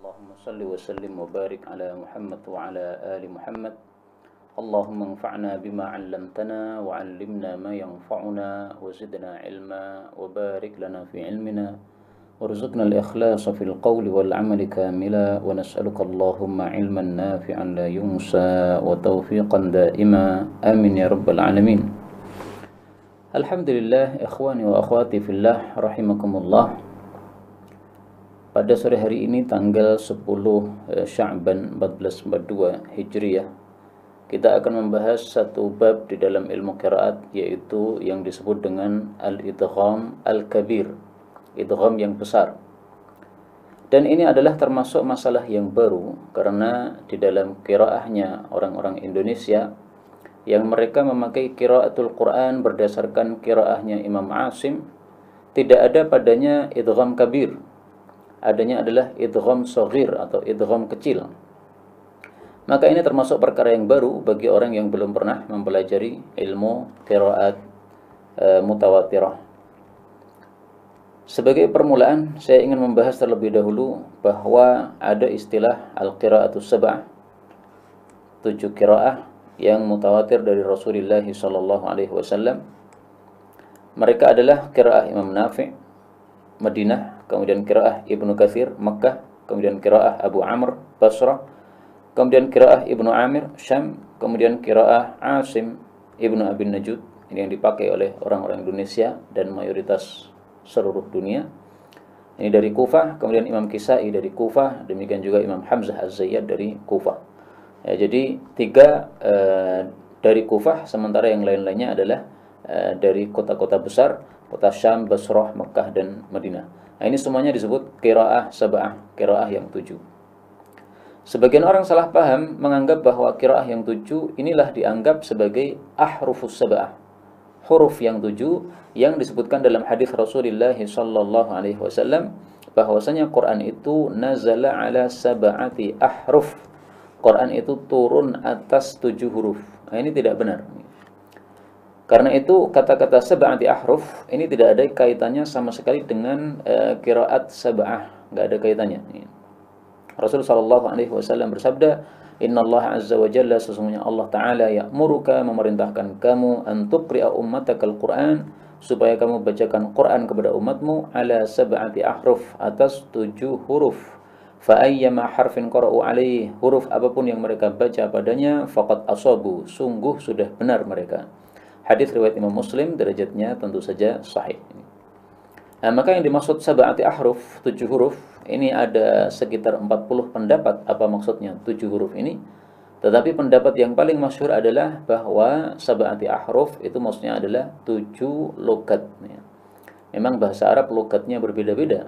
Allahumma salli wa sallim wa barik ala Muhammad wa ala ali Muhammad. Allahumma anfa'na bima 'allamtana wa 'allimna ma yanfa'una wa zidna ilma wa barik lana fi ilmina warzuqna al-ikhlasa fil qawli wal 'amali kamila wa nas'aluka Allahumma 'ilman nafi'an la yunsa wa tawfiqan da'ima amin ya rabbal alamin. Alhamdulillah, ikhwani wa akhwati fillah rahimakumullah. Pada sore hari ini tanggal 10 Sya'ban 1442 Hijriah, kita akan membahas satu bab di dalam ilmu qiraat, yaitu yang disebut dengan al-idgham al-kabir, idgham yang besar. Dan ini adalah termasuk masalah yang baru, karena di dalam qiraahnya orang-orang Indonesia yang mereka memakai qiraatul Quran berdasarkan qiraahnya Imam Asim, tidak ada padanya idgham kabir. Adanya adalah idgham shaghir atau idgham kecil. Maka ini termasuk perkara yang baru bagi orang yang belum pernah mempelajari ilmu qiraat mutawatirah. Sebagai permulaan, saya ingin membahas terlebih dahulu bahwa ada istilah al-qiraatus sab'ah, 7 qiraah yang mutawatir dari Rasulullah SAW. Mereka adalah qiraah Imam Nafi' Madinah, kemudian qiraah Ibnu Katsir Makkah, kemudian qiraah Abu Amr Basrah, kemudian qiraah Ibnu Amir Syam, kemudian qiraah Asim Ibnu Abi Najud, ini yang dipakai oleh orang-orang Indonesia dan mayoritas seluruh dunia. Ini dari Kufah, kemudian Imam Kisai dari Kufah, demikian juga Imam Hamzah Az-Zayyad dari Kufah. Ya, jadi 3 dari Kufah, sementara yang lain-lainnya adalah dari kota-kota besar, kota Syam, Basrah, Mekah, dan Madinah. Nah, ini semuanya disebut qiraah sab'ah, qiraah yang 7. Sebagian orang salah paham menganggap bahwa qiraah yang 7 inilah dianggap sebagai ahrufus sab'ah, huruf yang 7 yang disebutkan dalam hadis Rasulullah sallallahu alaihi wasallam bahwasanya Quran itu nazala ala sab'ati ahruf. Quran itu turun atas 7 huruf. Nah, ini tidak benar. Karena itu kata-kata sab'ati ahruf ini tidak ada kaitannya sama sekali dengan qiraat sab'ah, enggak ada kaitannya. Rasul sallallahu alaihi wasallam bersabda, "Innallaha azza wa jalla, sesungguhnya Allah taala ya'muruka, memerintahkan kamu, an tuqri'a ummatakal Qur'an, supaya kamu bacakan Quran kepada umatmu ala sab'ati ahruf, atas 7 huruf. Fa ayyama harfin qara'u alaihi, huruf apapun yang mereka baca padanya, faqad asabu, sungguh sudah benar mereka." Hadis riwayat Imam Muslim, derajatnya tentu saja sahih. Nah, maka yang dimaksud sab'ati ahruf, 7 huruf, ini ada sekitar 40 pendapat apa maksudnya 7 huruf ini. Tetapi pendapat yang paling masyhur adalah bahwa sab'ati ahruf itu maksudnya adalah 7 logat. Memang bahasa Arab logatnya berbeda-beda.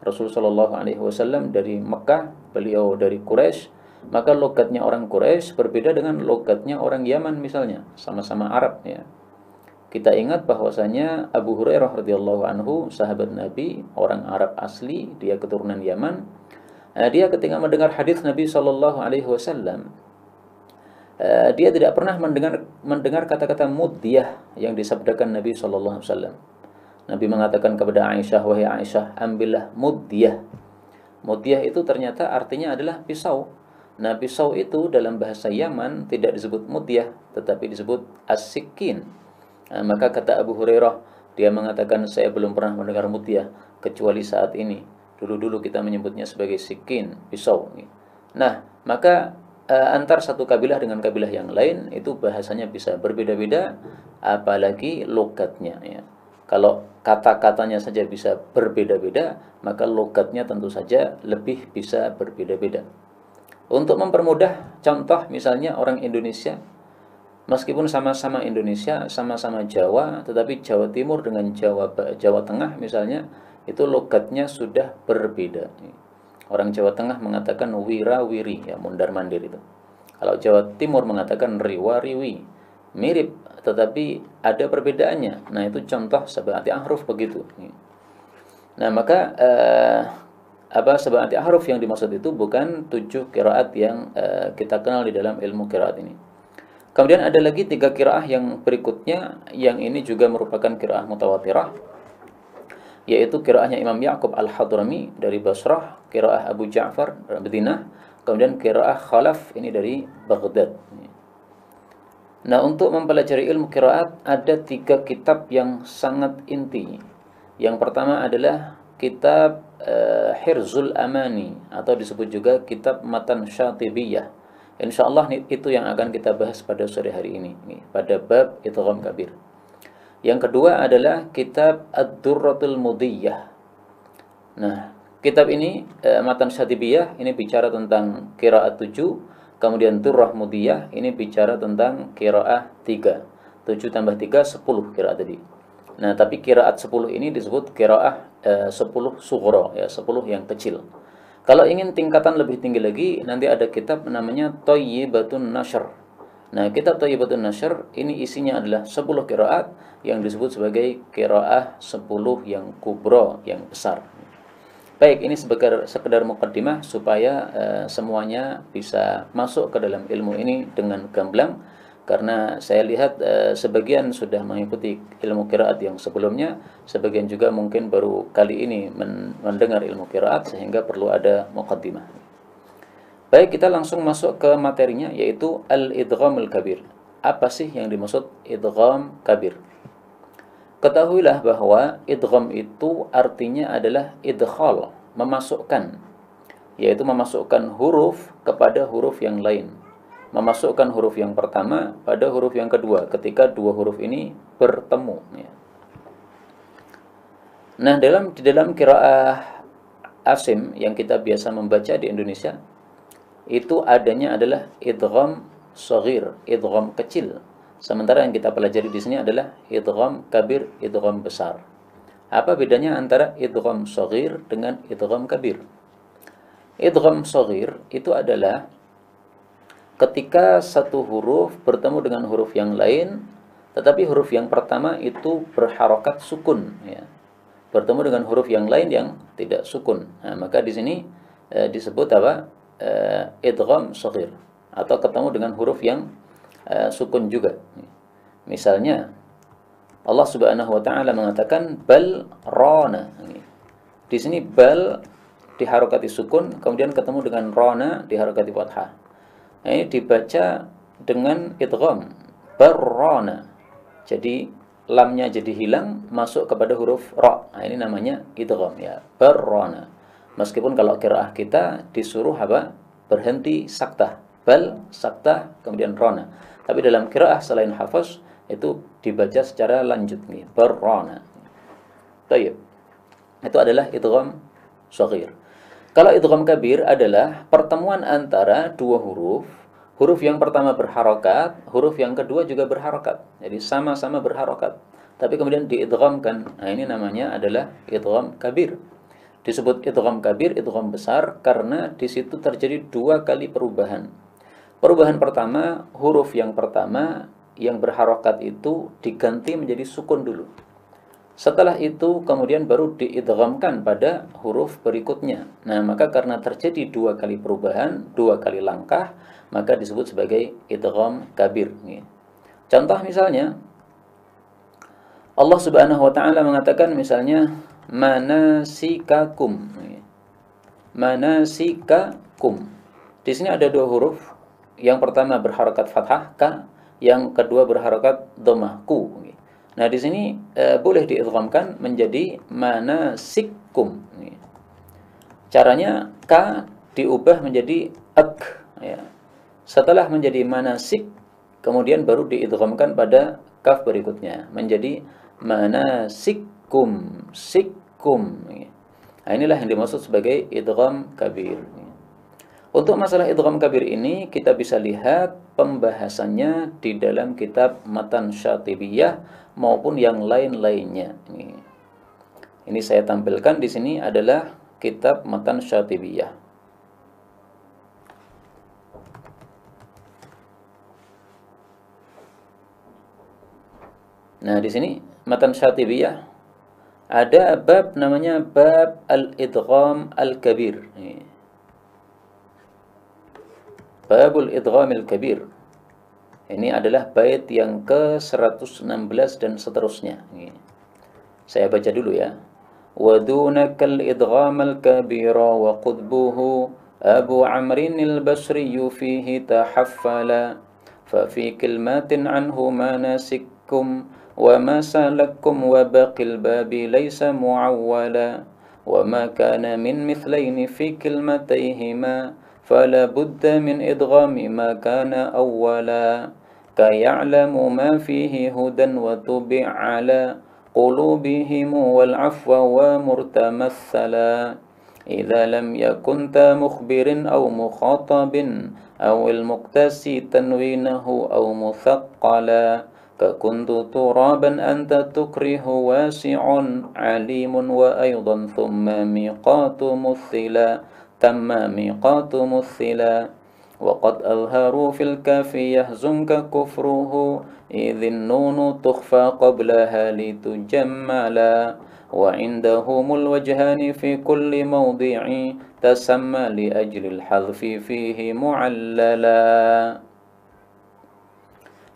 Rasulullah Shallallahu alaihi wasallam dari Mekah, beliau dari Quraisy, maka logatnya orang Quraisy berbeda dengan logatnya orang Yaman misalnya, sama-sama Arab ya. Kita ingat bahwasanya Abu Hurairah radhiyallahu anhu, sahabat Nabi, orang Arab asli, dia keturunan Yaman. Dia ketika mendengar hadis Nabi sallallahu alaihi wasallam, dia tidak pernah mendengar kata-kata mudiyah yang disabdakan Nabi sallallahu alaihi wasallam. Nabi mengatakan kepada Aisyah, "Wahai Aisyah, ambillah mudiyah." Mudiyah itu ternyata artinya adalah pisau. Nah, pisau itu dalam bahasa Yaman tidak disebut mudiyah, tetapi disebut as-sikin. Nah, maka kata Abu Hurairah, dia mengatakan, "Saya belum pernah mendengar mudiyah kecuali saat ini. Dulu-dulu kita menyebutnya sebagai sikin, pisau." Nah, maka antar satu kabilah dengan kabilah yang lain itu bahasanya bisa berbeda-beda, apalagi logatnya ya. Kalau kata-katanya saja bisa berbeda-beda, maka logatnya tentu saja lebih bisa berbeda-beda. Untuk mempermudah contoh, misalnya orang Indonesia, meskipun sama-sama Indonesia, sama-sama Jawa, tetapi Jawa Timur dengan Jawa Tengah misalnya, itu logatnya sudah berbeda. Orang Jawa Tengah mengatakan wira-wiri, ya, mondar-mandir itu. Kalau Jawa Timur mengatakan riwa-riwi, mirip, tetapi ada perbedaannya. Nah, itu contoh sab'ati ahruf begitu. Nah, maka sab'ati ahruf yang dimaksud itu bukan 7 qiraat yang kita kenal di dalam ilmu qiraat ini. Kemudian ada lagi 3 qiraah yang berikutnya, yang ini juga merupakan qiraah mutawatirah. yaitu qiraahnya Imam Ya'qub Al-Hadrami dari Basrah, qiraah Abu Ja'far Madinah, kemudian qiraah Khalaf ini dari Baghdad. Nah, untuk mempelajari ilmu qiraat ada 3 kitab yang sangat inti. Yang pertama adalah kitab Hirzul Amani, atau disebut juga kitab Matan Syatibiyah. Insyaallah itu yang akan kita bahas pada sore hari ini, pada bab idgham kabir. Yang kedua adalah kitab Ad-Durratul Mudiyah. Nah, kitab ini Matan Syatibiyah ini bicara tentang qiraat 7, kemudian Durrah Mudiyah ini bicara tentang qiraah 3. 7 tambah 3 10 qiraat tadi. Nah, tapi qiraat 10 ini disebut qiraah 10 sughra, ya, 10 yang kecil. Kalau ingin tingkatan lebih tinggi lagi, nanti ada kitab namanya Thayyibatun Nashr. Nah, kitab Thayyibatun Nashr ini isinya adalah 10 qiraat yang disebut sebagai qiraah 10 yang kubra, yang besar. Baik, ini sekedar mukaddimah supaya semuanya bisa masuk ke dalam ilmu ini dengan gamblang, karena saya lihat sebagian sudah mengikuti ilmu qiraat yang sebelumnya, sebagian juga mungkin baru kali ini mendengar ilmu qiraat sehingga perlu ada mukaddimah. Baik, kita langsung masuk ke materinya, yaitu al-idghamul kabir. Apa sih yang dimaksud idgham kabir? Ketahuilah bahwa idgham itu artinya adalah idkhal, memasukkan, yaitu memasukkan huruf kepada huruf yang lain. Memasukkan huruf yang pertama pada huruf yang kedua ketika dua huruf ini bertemu, ya. Nah, di dalam qiraah Asim yang kita biasa membaca di Indonesia, itu adanya adalah idgham shaghir, idgham kecil. Sementara yang kita pelajari di sini adalah idgham kabir, idgham besar. Apa bedanya antara idgham shaghir dengan idgham kabir? Idgham shaghir itu adalah ketika satu huruf bertemu dengan huruf yang lain, tetapi huruf yang pertama itu berharokat sukun, ya. Bertemu dengan huruf yang lain yang tidak sukun. Nah, maka di sini disebut apa? Idgham shaghir, atau ketemu dengan huruf yang sukun juga. Misalnya Allah Subhanahu wa taala mengatakan bal rana. Di sini bal diharokati sukun, kemudian ketemu dengan rana diharokati fathah. Nah, ini dibaca dengan idgham barrana. Jadi lamnya jadi hilang, masuk kepada huruf ra. Nah, ini namanya idgham, ya, barrana. Meskipun kalau qiraah kita disuruh apa? Berhenti saktah. Bal saktah kemudian rana. Tapi dalam qiraah selain hafaz itu dibaca secara lanjut nih, barrana. Baik. Itu adalah idgham shaghir. Kalau idgham kabir adalah pertemuan antara dua huruf. Huruf yang pertama berharokat, huruf yang kedua juga berharokat. Jadi sama-sama berharokat, tapi kemudian diidghamkan. Nah, ini namanya adalah idgham kabir. Disebut idgham kabir, idgham besar, karena di situ terjadi 2 kali perubahan. Perubahan pertama, huruf yang pertama yang berharokat itu diganti menjadi sukun dulu. Setelah itu kemudian baru diidghamkan pada huruf berikutnya. Nah, maka karena terjadi 2 kali perubahan, 2 kali langkah, maka disebut sebagai idgham kabir. Contoh misalnya, Allah Subhanahu wa taala mengatakan misalnya manasikakum. Manasikakum. Di sini ada 2 huruf. Yang pertama berharokat fathah ka, yang kedua berharokat dhammah ku. Nah, di sini boleh diidghamkan menjadi manasikum. Caranya ka diubah menjadi ak, ya. Setelah menjadi manasik, kemudian baru diidghamkan pada kaf berikutnya menjadi manasikum, sikum. Nah, inilah yang dimaksud sebagai idgham kabir. Untuk masalah idgham kabir ini kita bisa lihat pembahasannya di dalam kitab Matan Syatibiyah maupun yang lain-lainnya. Ini saya tampilkan di sini adalah kitab Matan Syatibiyah. Nah, di sini Matan Syatibiyah ada bab namanya bab al-idgham al-kabir. Babul idghamil kabir. Ini adalah bait yang ke-116 dan seterusnya. Saya baca dulu ya. ودونك الإدغام الكبير وقطبه أبو عمرو البصري فيه تحفلا ففي كلمات عنه مناسككم وما سالكم وباقي الباب ليس معولا وما كان من مثلين في كلمتيهما فلا بد من إدغام ما كان أولا كيعلم ما فيه هدى وتبع على قلوبهم والعفو ومرتمثلا إذا لم يكن ذا مخبر أو مخاطب أو المقتسي تنوينه أو مثقلا ككنت ترابا أنت تكره واسع عليم وأيضا ثم ميقات مثلا تم ميقات مثلا وقد أظهروا في الكاف يهزمك كفره إذ النون تخفى قبلها لتجملا وعندهم الوجهان في كل موضع تسمى لأجل الحذف فيه معللا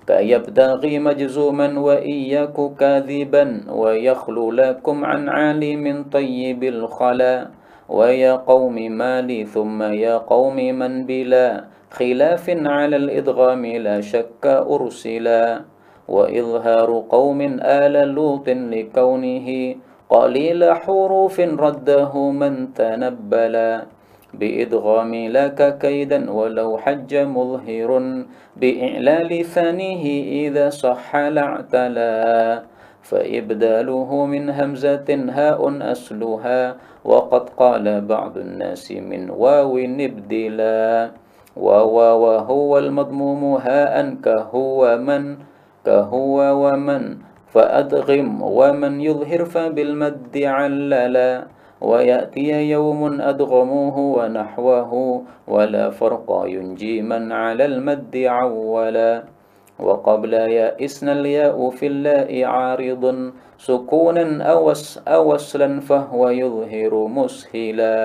كيبتغي مجزوما وإياك كاذبا ويخلو لكم عن عالم طيب الخلا ويا قوم مالي ثم يا قوم من بلا خلاف على الإدغام لا شك أرسلا وإظهار قوم آل لوط لكونه قليل حروف رده من تنبلا بإدغام لك كيدا ولو حج مظهر بإعلال ثانيه إذا صح لاعتلا فإبداله من همزة هاء أصلها وقد قال بعض الناس من واو نبدلا وهو المضموم هاء كهو ومن فأدغم ومن يظهر فبالمد عللا ويأتي يوم أدغموه ونحوه ولا فرق ينجي من على المد عولا وقبل يائسن الياء في اللاء عارض سكونا أو وصلا فهو يظهر مسهلا.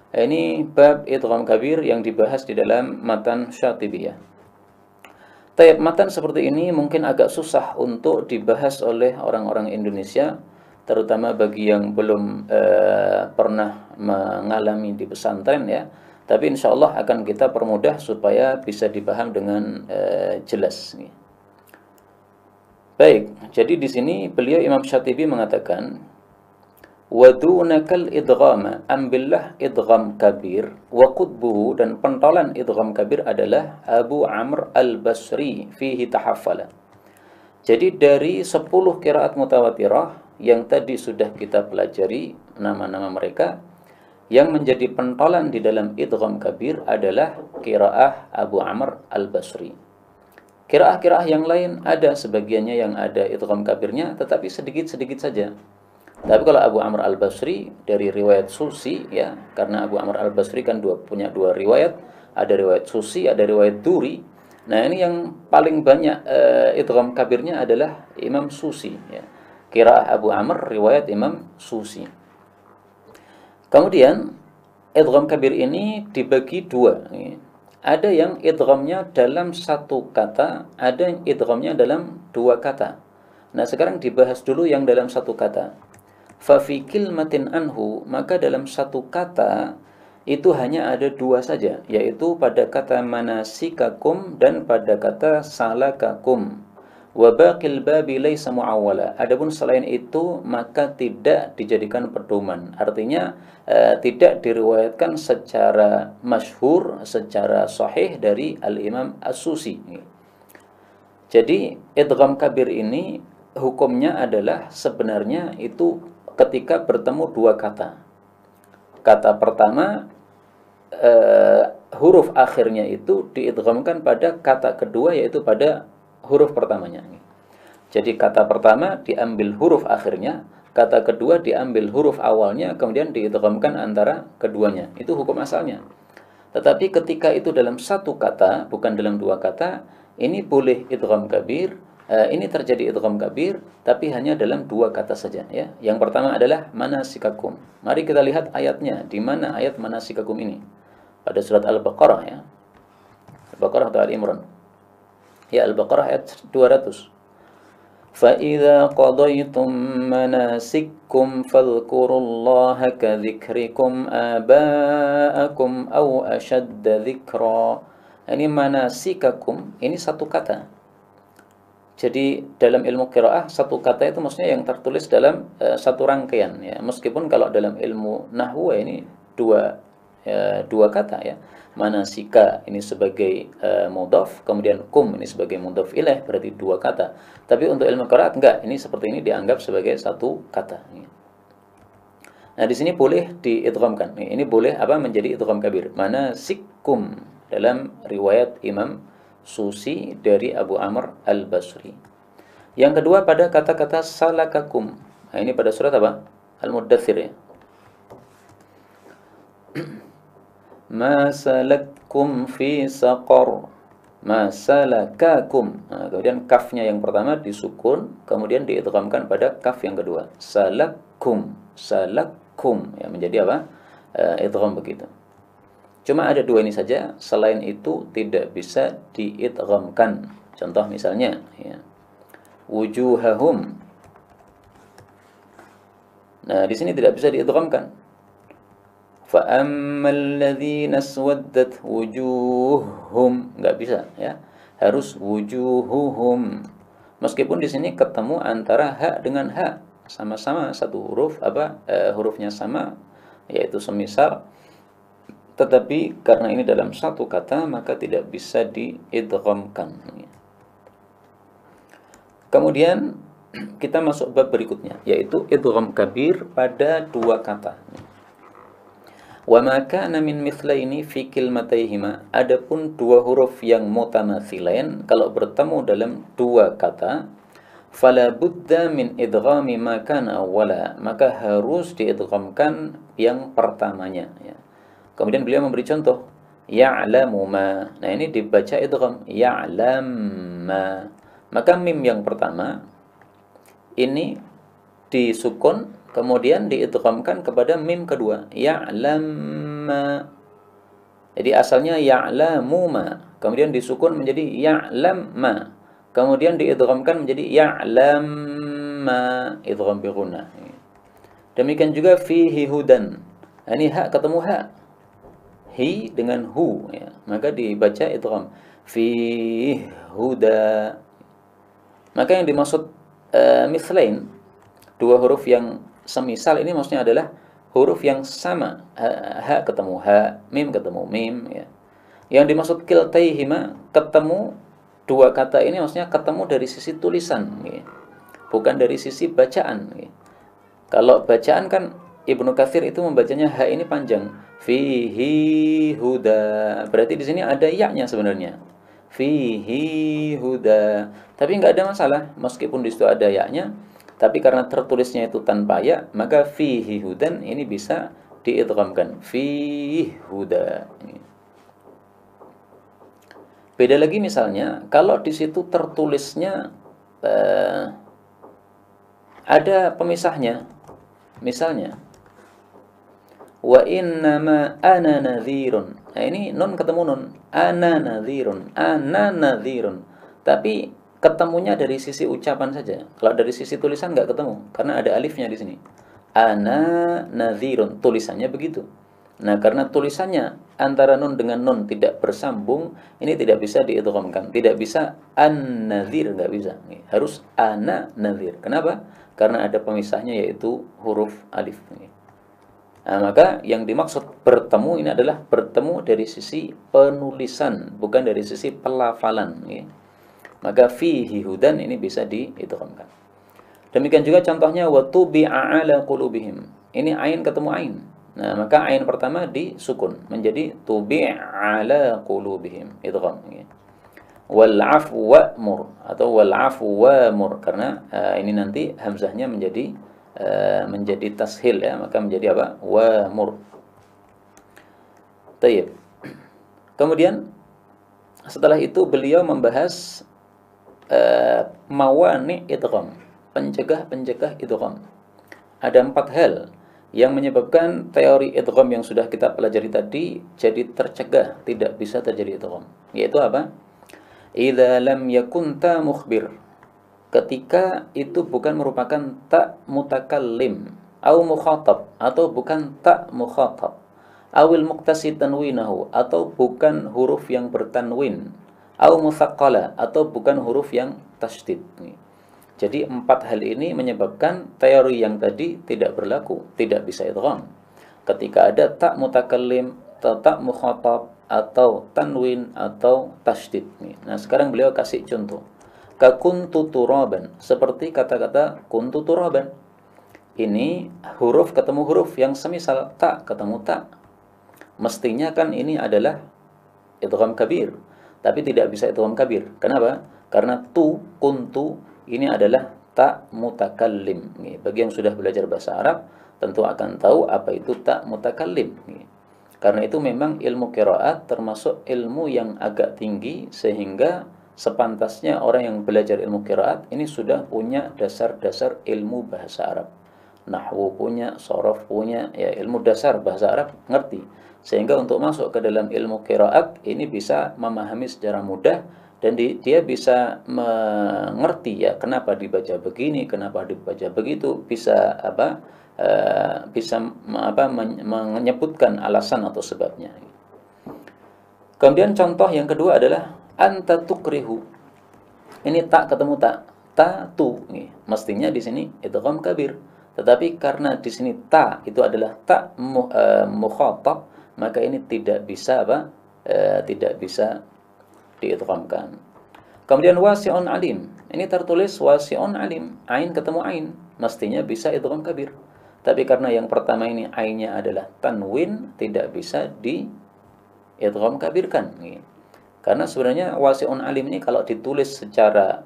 Ini bab idgham kabir yang dibahas di dalam matan Syatibiyah. Taib matan seperti ini mungkin agak susah untuk dibahas oleh orang-orang Indonesia, terutama bagi yang belum pernah mengalami di pesantren ya. Tapi insya Allah akan kita permudah supaya bisa dipaham dengan jelas. Baik, jadi di sini beliau Imam Syatibi mengatakan, wadunakal idghama, ambillah idgham kabir, wa qutbuhu, dan pentolan idgham kabir adalah Abu Amr al-Basri fihi tahaffala. Jadi dari 10 qiraat mutawatirah yang tadi sudah kita pelajari nama-nama mereka, yang menjadi pentolan di dalam idgham kabir adalah qiraah Abu Amr al-Basri. Qiraah-qiraah yang lain ada sebagiannya yang ada idgham kabirnya, tetapi sedikit-sedikit saja. Tapi kalau Abu Amr al-Basri dari riwayat Susi ya, karena Abu Amr al-Basri kan punya dua riwayat, ada riwayat Susi, ada riwayat Duri. Nah, ini yang paling banyak idgham kabirnya adalah Imam Susi ya. Qiraah Abu Amr riwayat Imam Susi. Kemudian idgham kabir ini dibagi dua ya. Ada yang idghamnya dalam satu kata, ada yang idghamnya dalam dua kata. Nah, sekarang dibahas dulu yang dalam satu kata. Fafi kilmatin anhu, maka dalam satu kata itu hanya ada dua saja, yaitu pada kata manasikakum dan pada kata salakakum. Wa baqil babi laysa muawwala. Adapun selain itu maka tidak dijadikan pedoman. Artinya tidak diriwayatkan secara masyhur, secara sahih dari Al-Imam As-Susi. Jadi idgham kabir ini hukumnya adalah sebenarnya itu ketika bertemu dua kata. Kata pertama huruf akhirnya itu diidghamkan pada kata kedua, yaitu pada huruf pertamanya. Jadi kata pertama diambil huruf akhirnya, kata kedua diambil huruf awalnya, kemudian diidghamkan antara keduanya. Itu hukum asalnya. Tetapi ketika itu dalam satu kata, bukan dalam dua kata, ini boleh idgham kabir. Ini terjadi idgham kabir, tapi hanya dalam dua kata saja ya. Yang pertama adalah manasikakum. Mari kita lihat ayatnya. Di mana ayat manasikakum ini? Pada surat Al-Baqarah ya. Al-Baqarah atau Al-Imran? Ya, Al-Baqarah ayat 200. فَإِذَا قَضَيْتُم مَّنَاسِكَكُمْ فَاذْكُرُوا اللَّهَ كَذِكْرِكُمْ آبَاءَكُمْ أَوْ أَشَدَّ ذِكْرًا. Ini manasikakum, ini satu kata. Jadi dalam ilmu qiraah satu kata itu maksudnya yang tertulis dalam satu rangkaian ya. Meskipun kalau dalam ilmu nahwu ini dua kata ya. Manasika ini sebagai mudhaf, kemudian kum ini sebagai mudhaf ilaih, berarti dua kata. Tapi untuk ilmu qiraat enggak, ini seperti ini dianggap sebagai satu kata. Nah, di sini boleh diidghamkan. Ini boleh menjadi idgham kabir. Manasikum dalam riwayat Imam Susi dari Abu Amr Al-Basri. Yang kedua pada kata-kata salakakum. Nah, ini pada surat apa? Al-Muddathir ya. Ma salakkum fi saqar. Ma salakakum. Nah, kemudian kafnya yang pertama disukun, kemudian diidghamkan pada kaf yang kedua. Salakum. Salakum ya, menjadi apa? Idgham begitu. Cuma ada dua ini saja, selain itu tidak bisa diidghamkan. Contoh misalnya ya. Wujuhahum. Nah, di sini tidak bisa diidghamkan. Fa ammal ladzina aswaddat wujuhum, enggak bisa ya. Harus wujuhuhum. Meskipun di sini ketemu antara ha dengan ha, sama-sama satu huruf hurufnya sama, yaitu semisal, tetapi karena ini dalam satu kata maka tidak bisa diidghamkan. Kemudian kita masuk bab berikutnya, yaitu idgham kabir pada dua kata. Wa ma kana min mithlaini fi kilmatayhima, adapun dua huruf yang mutamathilain kalau bertemu dalam dua kata, fala budda min idghami ma kana awwala, maka harus diidghamkan yang pertamanya ya. Kemudian beliau memberi contoh, ya'lamu ma. Nah, ini dibaca idgham, ya'lam ma. Maka mim yang pertama ini disukun, kemudian diidghamkan kepada mim kedua, ya'lam ma. Jadi asalnya ya'lamu ma, kemudian disukun menjadi ya'lam ma. Kemudian diidghamkan menjadi ya'lam ma, idgham bi ghunnah. Demikian juga fihi hudan. Nah, ini ha ketemu ha. Hi dengan hu ya, maka dibaca idgham fi huda. Maka yang dimaksud mithlain, dua huruf yang semisal ini maksudnya adalah huruf yang sama, ha ketemu ha, mim ketemu mim ya. Yang dimaksud kiltaihima, ketemu dua kata ini maksudnya ketemu dari sisi tulisan ya, bukan dari sisi bacaan ya. Kalau bacaan kan Ibnu Katsir itu membacanya ha ini panjang, fihi huda. Berarti di sini ada ya-nya sebenarnya. Fihi huda. Tapi enggak ada masalah meskipun di situ ada ya-nya, tapi karena tertulisnya itu tanpa ya, maka fihi hudan ini bisa diidghamkan. Fihi huda. Beda lagi misalnya kalau di situ tertulisnya ada pemisahnya. Misalnya wa innama ana nadhirun. Nah, ini nun ketemu nun. Ana nadhirun. Ana nadhirun. Tapi ketemunya dari sisi ucapan saja. Kalau dari sisi tulisan nggak ketemu karena ada alifnya di sini. Ana nadhirun, tulisannya begitu. Nah, karena tulisannya antara nun dengan nun tidak bersambung, ini tidak bisa diidghamkan. Tidak bisa an-nadhir, nggak bisa. Harus ana nadhir. Kenapa? Karena ada pemisahnya yaitu huruf alif. Nah, maka yang dimaksud bertemu ini adalah bertemu dari sisi penulisan, bukan dari sisi pelafalan. Maka fihi hudan ini bisa diidghamkan. Demikian juga contohnya wa tubi'a ala qulubihim. Ini ain ketemu ain. Nah, maka ain pertama disukun menjadi tubi'a ala qulubihim, idgham. Wal afwu wa'mur atau wal afwu wa'mur, karena ini nanti hamzahnya menjadi tashil ya, maka menjadi apa? Wa'mur. Tayyib. Kemudian setelah itu beliau membahas mawani idgham, pencegah idgham. Ada 4 hal yang menyebabkan teori idgham yang sudah kita pelajari tadi jadi tercegah, tidak bisa terjadi idgham. Yaitu apa? Idza lam yakun ta mukhbir. ketika itu bukan merupakan tak mutakallim au mukhatab, atau bukan tak mukhatab, awil muqtasi tanwinahu, atau bukan huruf yang bertanwin, au musaqqala, atau bukan huruf yang tasydid. Jadi empat hal ini menyebabkan teori yang tadi tidak berlaku, tidak bisa idgham. Ketika ada tak mutakallim atau tak mukhatab atau tanwin atau tasydid. Nah, sekarang beliau kasih contoh. Ka kuntu turaban, seperti kata-kata kuntu turaban. Ini huruf ketemu huruf yang semisal tak ketemu tak. Mestinya kan ini adalah idgham kabir, tapi tidak bisa idgham kabir. Kenapa? Karena tu, kuntu ini adalah tak mutakallim. Bagi yang sudah belajar bahasa Arab tentu akan tahu apa itu tak mutakallim. Karena itu memang ilmu qiraat termasuk ilmu yang agak tinggi, sehingga sepantasnya orang yang belajar ilmu qiraat ini sudah punya dasar-dasar ilmu bahasa Arab. Nahwu punya, sorof punya, ya ilmu dasar bahasa Arab ngerti. Sehingga untuk masuk ke dalam ilmu qiraat ini bisa memahami secara mudah, dan dia bisa mengerti ya kenapa dibaca begini, kenapa dibaca begitu, bisa menyebutkan alasan atau sebabnya. Kemudian contoh yang kedua adalah anta tukrihu. Ini tak ketemu tak, ta tu. Mestinya di sini idgham kabir. Tetapi karena di sini ta itu adalah tak mukhatab, maka ini tidak bisa tidak bisa diidghamkan. Kemudian wasi'un alim. Ini tertulis wasi'un alim, ain ketemu ain, mestinya bisa idgham kabir. Tapi karena yang pertama ini ainnya adalah tanwin, tidak bisa di idgham kabirkan. Karena sebenarnya wasi'un alim ini kalau ditulis secara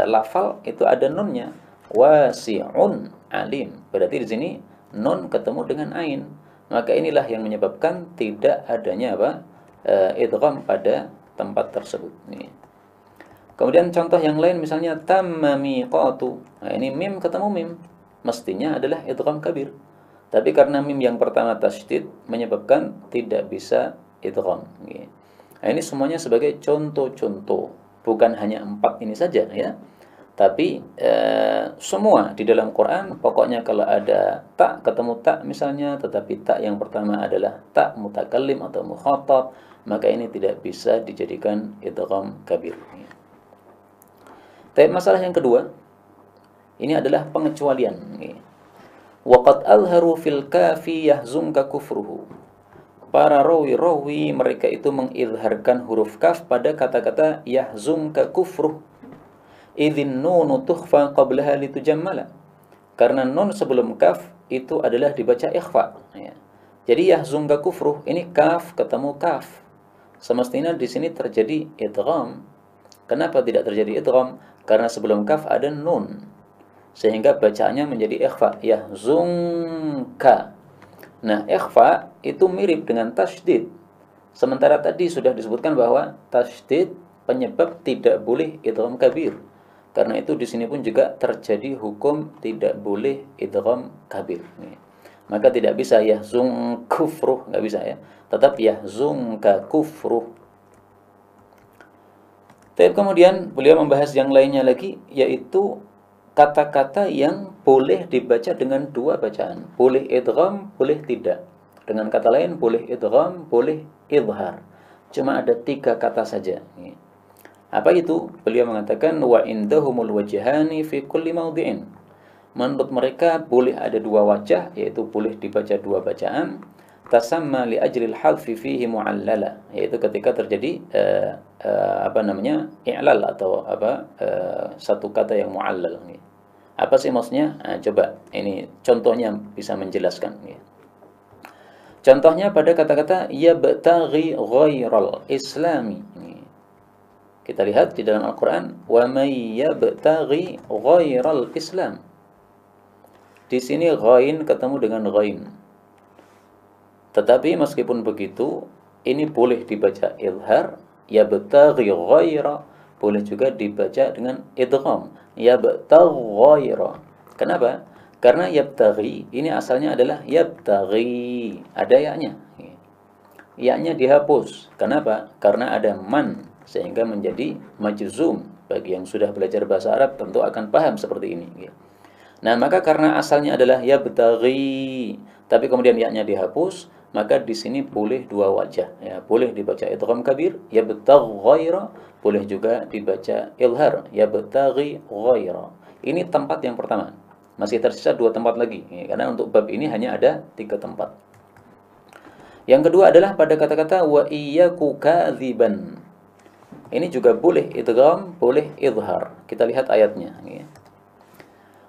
lafal itu ada nunnya. Wasi'un alim. Berarti di sini nun ketemu dengan ain. Maka inilah yang menyebabkan tidak adanya idgham pada tempat tersebut. Kemudian contoh yang lain misalnya tamma miqatu. Nah, ini mim ketemu mim. Mestinya adalah idgham kabir. Tapi karena mim yang pertama tasydid menyebabkan tidak bisa idgham. Nah, ini semuanya sebagai contoh-contoh. Bukan hanya empat ini saja ya. Tapi semua di dalam Quran pokoknya kalau ada tak ketemu tak misalnya, tetapi tak yang pertama adalah tak mutakallim atau mukhatab, maka ini tidak bisa dijadikan idgham kabir. Tapi masalah yang kedua ini adalah pengecualian. Waqad alharu fil kafi yahzunka kufruhu. Para rawi-rawi mereka itu mengizharkan huruf kaf pada kata-kata yahzunka kufruh. Idzin nunu tukhfa qablaha litujammala. Karena nun sebelum kaf itu adalah dibaca ikhfa ya. Jadi yahzunka kufruh ini kaf ketemu kaf. Semestinya di sini terjadi idgham. Kenapa tidak terjadi idgham? Karena sebelum kaf ada nun. Sehingga bacaannya menjadi ikhfa, yahzunka. Nah, ikhfa itu mirip dengan tasydid. Sementara tadi sudah disebutkan bahwa tasydid penyebab tidak boleh idgham kabir. Karena itu di sini pun juga terjadi hukum tidak boleh idgham kabir. Maka tidak bisa yahzun kufruh, nggak bisa ya. Tetap yahzunka kufruh. Tapi kemudian beliau membahas yang lainnya lagi, yaitu kata-kata yang boleh dibaca dengan dua bacaan. Boleh idgham, boleh tidak. Dengan kata lain, boleh idgham, boleh idhar. Cuma ada 3 kata saja. Apa itu? Beliau mengatakan wa indahumul wajhani fi kulli mawdi'in. Menurut mereka boleh ada 2 wajah, yaitu boleh dibaca 2 bacaan. Tasamma li ajril hadfi fihi mu'allala, yaitu ketika terjadi i'lal atau satu kata yang mu'allal. Apa sih maksudnya? Nah, coba ini contohnya bisa menjelaskan. Contohnya pada kata-kata yabtaghi ghairal islami. Kita lihat di dalam Al-Quran, wa may yabtaghi ghairal islam. Di sini ghain ketemu dengan ghain. Tetapi meskipun begitu, ini boleh dibaca idhar, yabtaghi ghaira, boleh juga dibaca dengan idgham, yabtaghi ghaira. Kenapa? Karena yabtaghi ini asalnya adalah yabtaghi, ada ya-nya. Ya-nya dihapus. Kenapa? Karena ada man, sehingga menjadi majzum. Bagi yang sudah belajar bahasa Arab tentu akan paham seperti ini. Nah, maka karena asalnya adalah yabtaghi, tapi kemudian ya-nya dihapus, maka di sini boleh dua wajah. Ya, boleh dibaca idgham kabir, yabtagh ghaira, boleh juga dibaca ilhar, yabtaghi ghaira. Ini tempat yang pertama. Masih tersisa dua tempat lagi. Ya, karena untuk bab ini hanya ada 3 tempat. Yang kedua adalah pada kata-kata wa iyyaku kadziban. Ini juga boleh idgham, boleh idhar. Kita lihat ayatnya.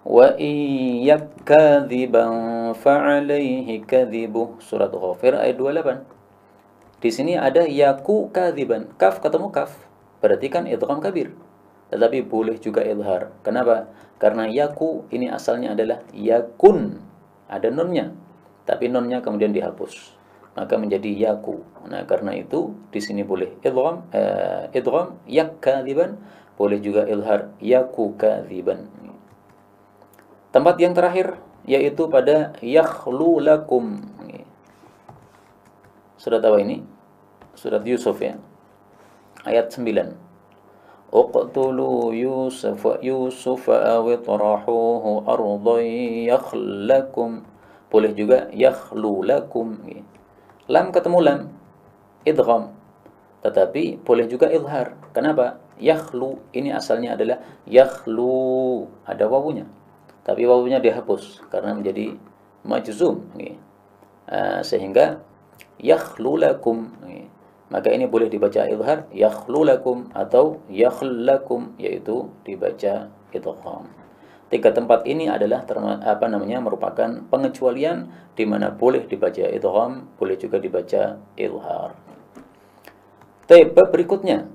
Wa iyyak kadziban fa'alaihi kadzibuh. Surat Ghafir ayat 28. Di sini ada yaku kadziban. Kaf ketemu kaf. Berarti kan idgham kabir. Tetapi boleh juga idhar. Kenapa? Karena yaku ini asalnya adalah yakun. Ada nunnya. Tapi nunnya kemudian dihapus. Maka menjadi yaku. Nah, karena itu di sini boleh idgham yak kadziban, boleh juga ilhar yaku kadziban. Tempat yang terakhir yaitu pada yakhlu lakum. Surat apa ini? Surat Yusuf ya. Ayat 9. Uqtulu Yusuf aw itrahuhu ardan yakhlakum. Boleh juga yakhlu lakum. Lam ketemu lam, idgham. Tetapi boleh juga izhar. Kenapa? Yakhlu ini asalnya adalah yakhlu, ada wawunya. Tapi wawunya dihapus karena menjadi majzum. Sehingga yakhlu lakum. Maka ini boleh dibaca izhar, yakhlu lakum atau yakhlakum, yaitu dibaca idgham. 3 tempat ini adalah merupakan pengecualian di mana boleh dibaca idgham, boleh juga dibaca izhar. Bab berikutnya.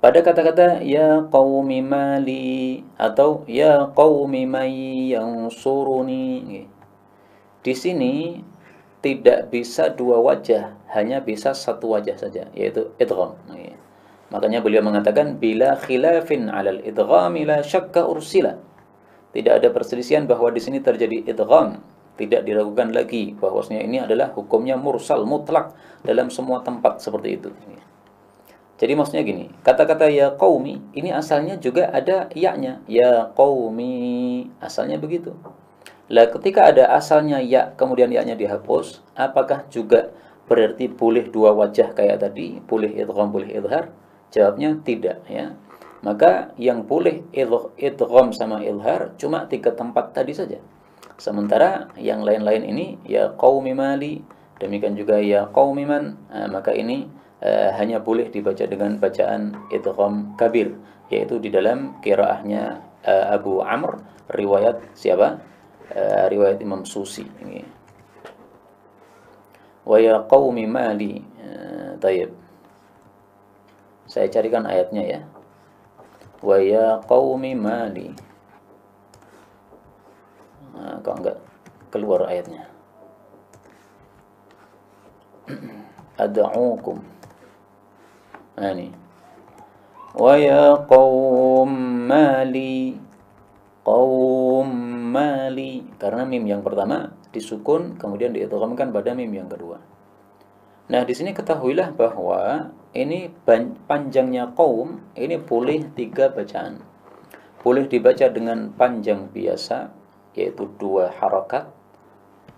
Pada kata-kata ya qaumi mali atau ya qaumi may yansuruni. Di sini tidak bisa 2 wajah, hanya bisa 1 wajah saja, yaitu idgham. Makanya beliau mengatakan bila khilafin 'alal idghami la syakka ursila. Tidak ada perselisihan bahwa di sini terjadi idgham, tidak diragukan lagi bahwasanya ini adalah hukumnya mursal mutlak dalam semua tempat seperti itu. Jadi maksudnya gini, kata-kata ya qaumi ini asalnya juga ada ya-nya, ya qaumi, asalnya begitu. Lah ketika ada asalnya ya kemudian ya-nya dihapus, apakah juga berarti boleh 2 wajah kayak tadi, boleh idgham boleh izhar? Jawabnya tidak ya. Maka yang boleh idgham sama ilhar cuma 3 tempat tadi saja. Sementara yang lain-lain ini ya qaumi mali, demikian juga ya qaumi man, maka ini hanya boleh dibaca dengan bacaan idgham kabir, yaitu di dalam qiraahnya Abu Amr, riwayat siapa? Riwayat Imam Susi ini. Wa ya qaumi mali. Tayyib. Saya carikan ayatnya ya. Wa ya qaumi mali. Kok enggak keluar ayatnya? Ad'ukum. Ini. Wa ya qaum mali. Qaum mali. Karena mim yang pertama disukun kemudian diidghamkan pada mim yang kedua. Nah, di sini ketahuilah bahwa ini panjangnya qaum ini boleh 3 bacaan. Boleh dibaca dengan panjang biasa yaitu 2 harakat.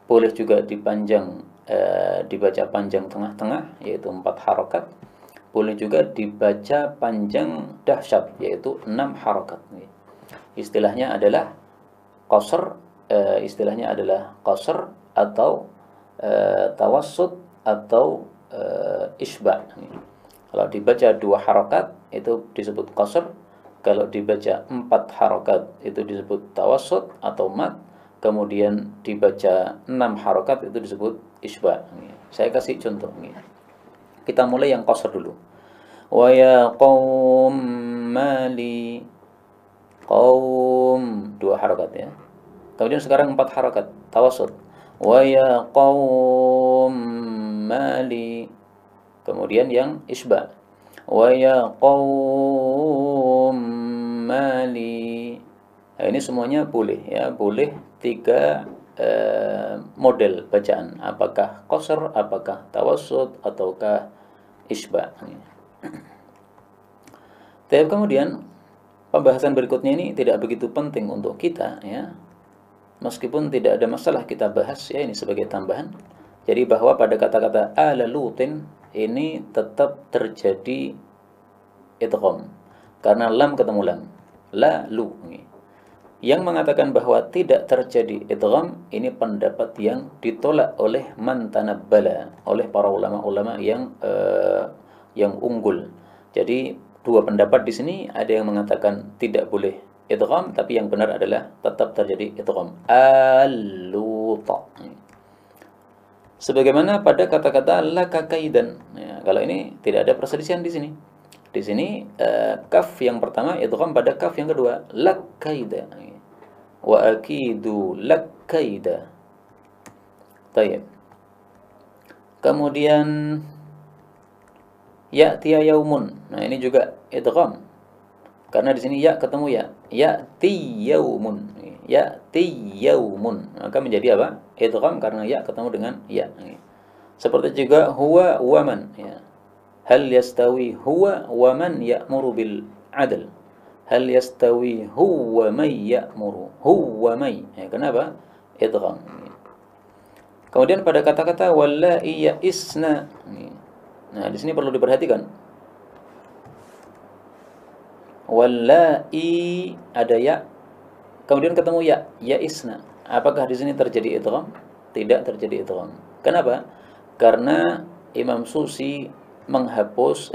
Boleh juga dibaca panjang tengah-tengah yaitu 4 harakat. Boleh juga dibaca panjang dahsyat yaitu 6 harakat. Istilahnya adalah qasr, atau tawassut atau isba'. Kalau dibaca 2 harakat itu disebut qasr, kalau dibaca 4 harakat itu disebut tawassut atau mad, kemudian dibaca 6 harakat itu disebut isba'. Saya kasih contoh. Kita mulai yang qasr dulu. Wa ya qaum mali. Qaum 2 harakat ya. Kemudian sekarang 4 harakat tawassut. Wa ya qaum mali. Kemudian yang isba. Wa ya qaum mali. Nah, ini semuanya boleh ya, boleh 3 model bacaan. Apakah qasr, apakah tawassut ataukah isba. Tapi kemudian pembahasan berikutnya ini tidak begitu penting untuk kita ya. Meskipun tidak ada masalah kita bahas ya, ini sebagai tambahan. Jadi bahwa pada kata-kata ala lutin ini tetap terjadi idgham karena lam ketemu lam. La lu. Yang mengatakan bahwa tidak terjadi idgham ini pendapat yang ditolak oleh man tanabbala, oleh para ulama-ulama yang unggul. Jadi dua pendapat di sini, ada yang mengatakan tidak boleh idgham, tapi yang benar adalah tetap terjadi idgham. Al-luta. Sebagaimana pada kata-kata laka kaidan. Ya, kalau ini tidak ada perselisihan di sini. Di sini kaf yang pertama idgham pada kaf yang kedua, lak kaida. Wa akidu lak kaida. Baik. Kemudian ya'tiya yaumun. Nah, ini juga idgham. Karena di sini ya ketemu ya. Ya'ti yaumun. Ya'ti yaumun. Maka menjadi apa? Idgham karena ya ketemu dengan ya. Seperti juga huwa wa man ya. Hal yastawi huwa wa man ya'muru bil adl. Hal yastawi huwa may ya'muru. Huwa may. Ya, kenapa? Idgham. Kemudian pada kata-kata wallahi ya'isna. Nah, di sini perlu diperhatikan. Wallahi ada ya, kemudian ketemu ya, ya'isna. Apakah di sini terjadi idgham? Tidak terjadi idgham. Kenapa? Karena Imam Susi menghapus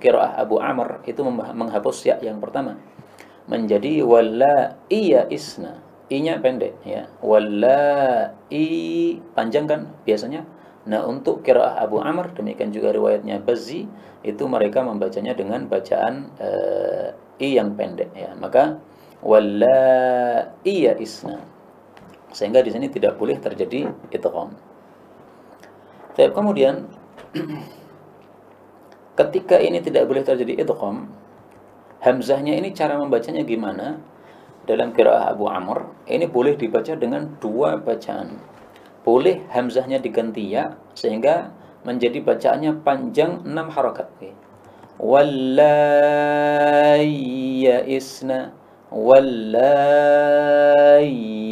qiraah Abu Amr itu menghapus ya yang pertama. Menjadi wallahi ya'isna. I-nya pendek ya. Wallahi panjang kan biasanya. Nah, untuk qiraah Abu Amr, demikian juga riwayatnya Bazzi, itu mereka membacanya dengan bacaan i yang pendek ya. Maka wallahi ya'isna. Sehingga di sini tidak boleh terjadi idgham. Tapi kemudian ketika ini tidak boleh terjadi idgham, hamzahnya ini cara membacanya gimana? Dalam qiraah Abu Amr, ini boleh dibaca dengan dua bacaan. Boleh hamzahnya diganti ya, sehingga menjadi bacaannya panjang 6 harakat. Wallahi ya'isna, wallahi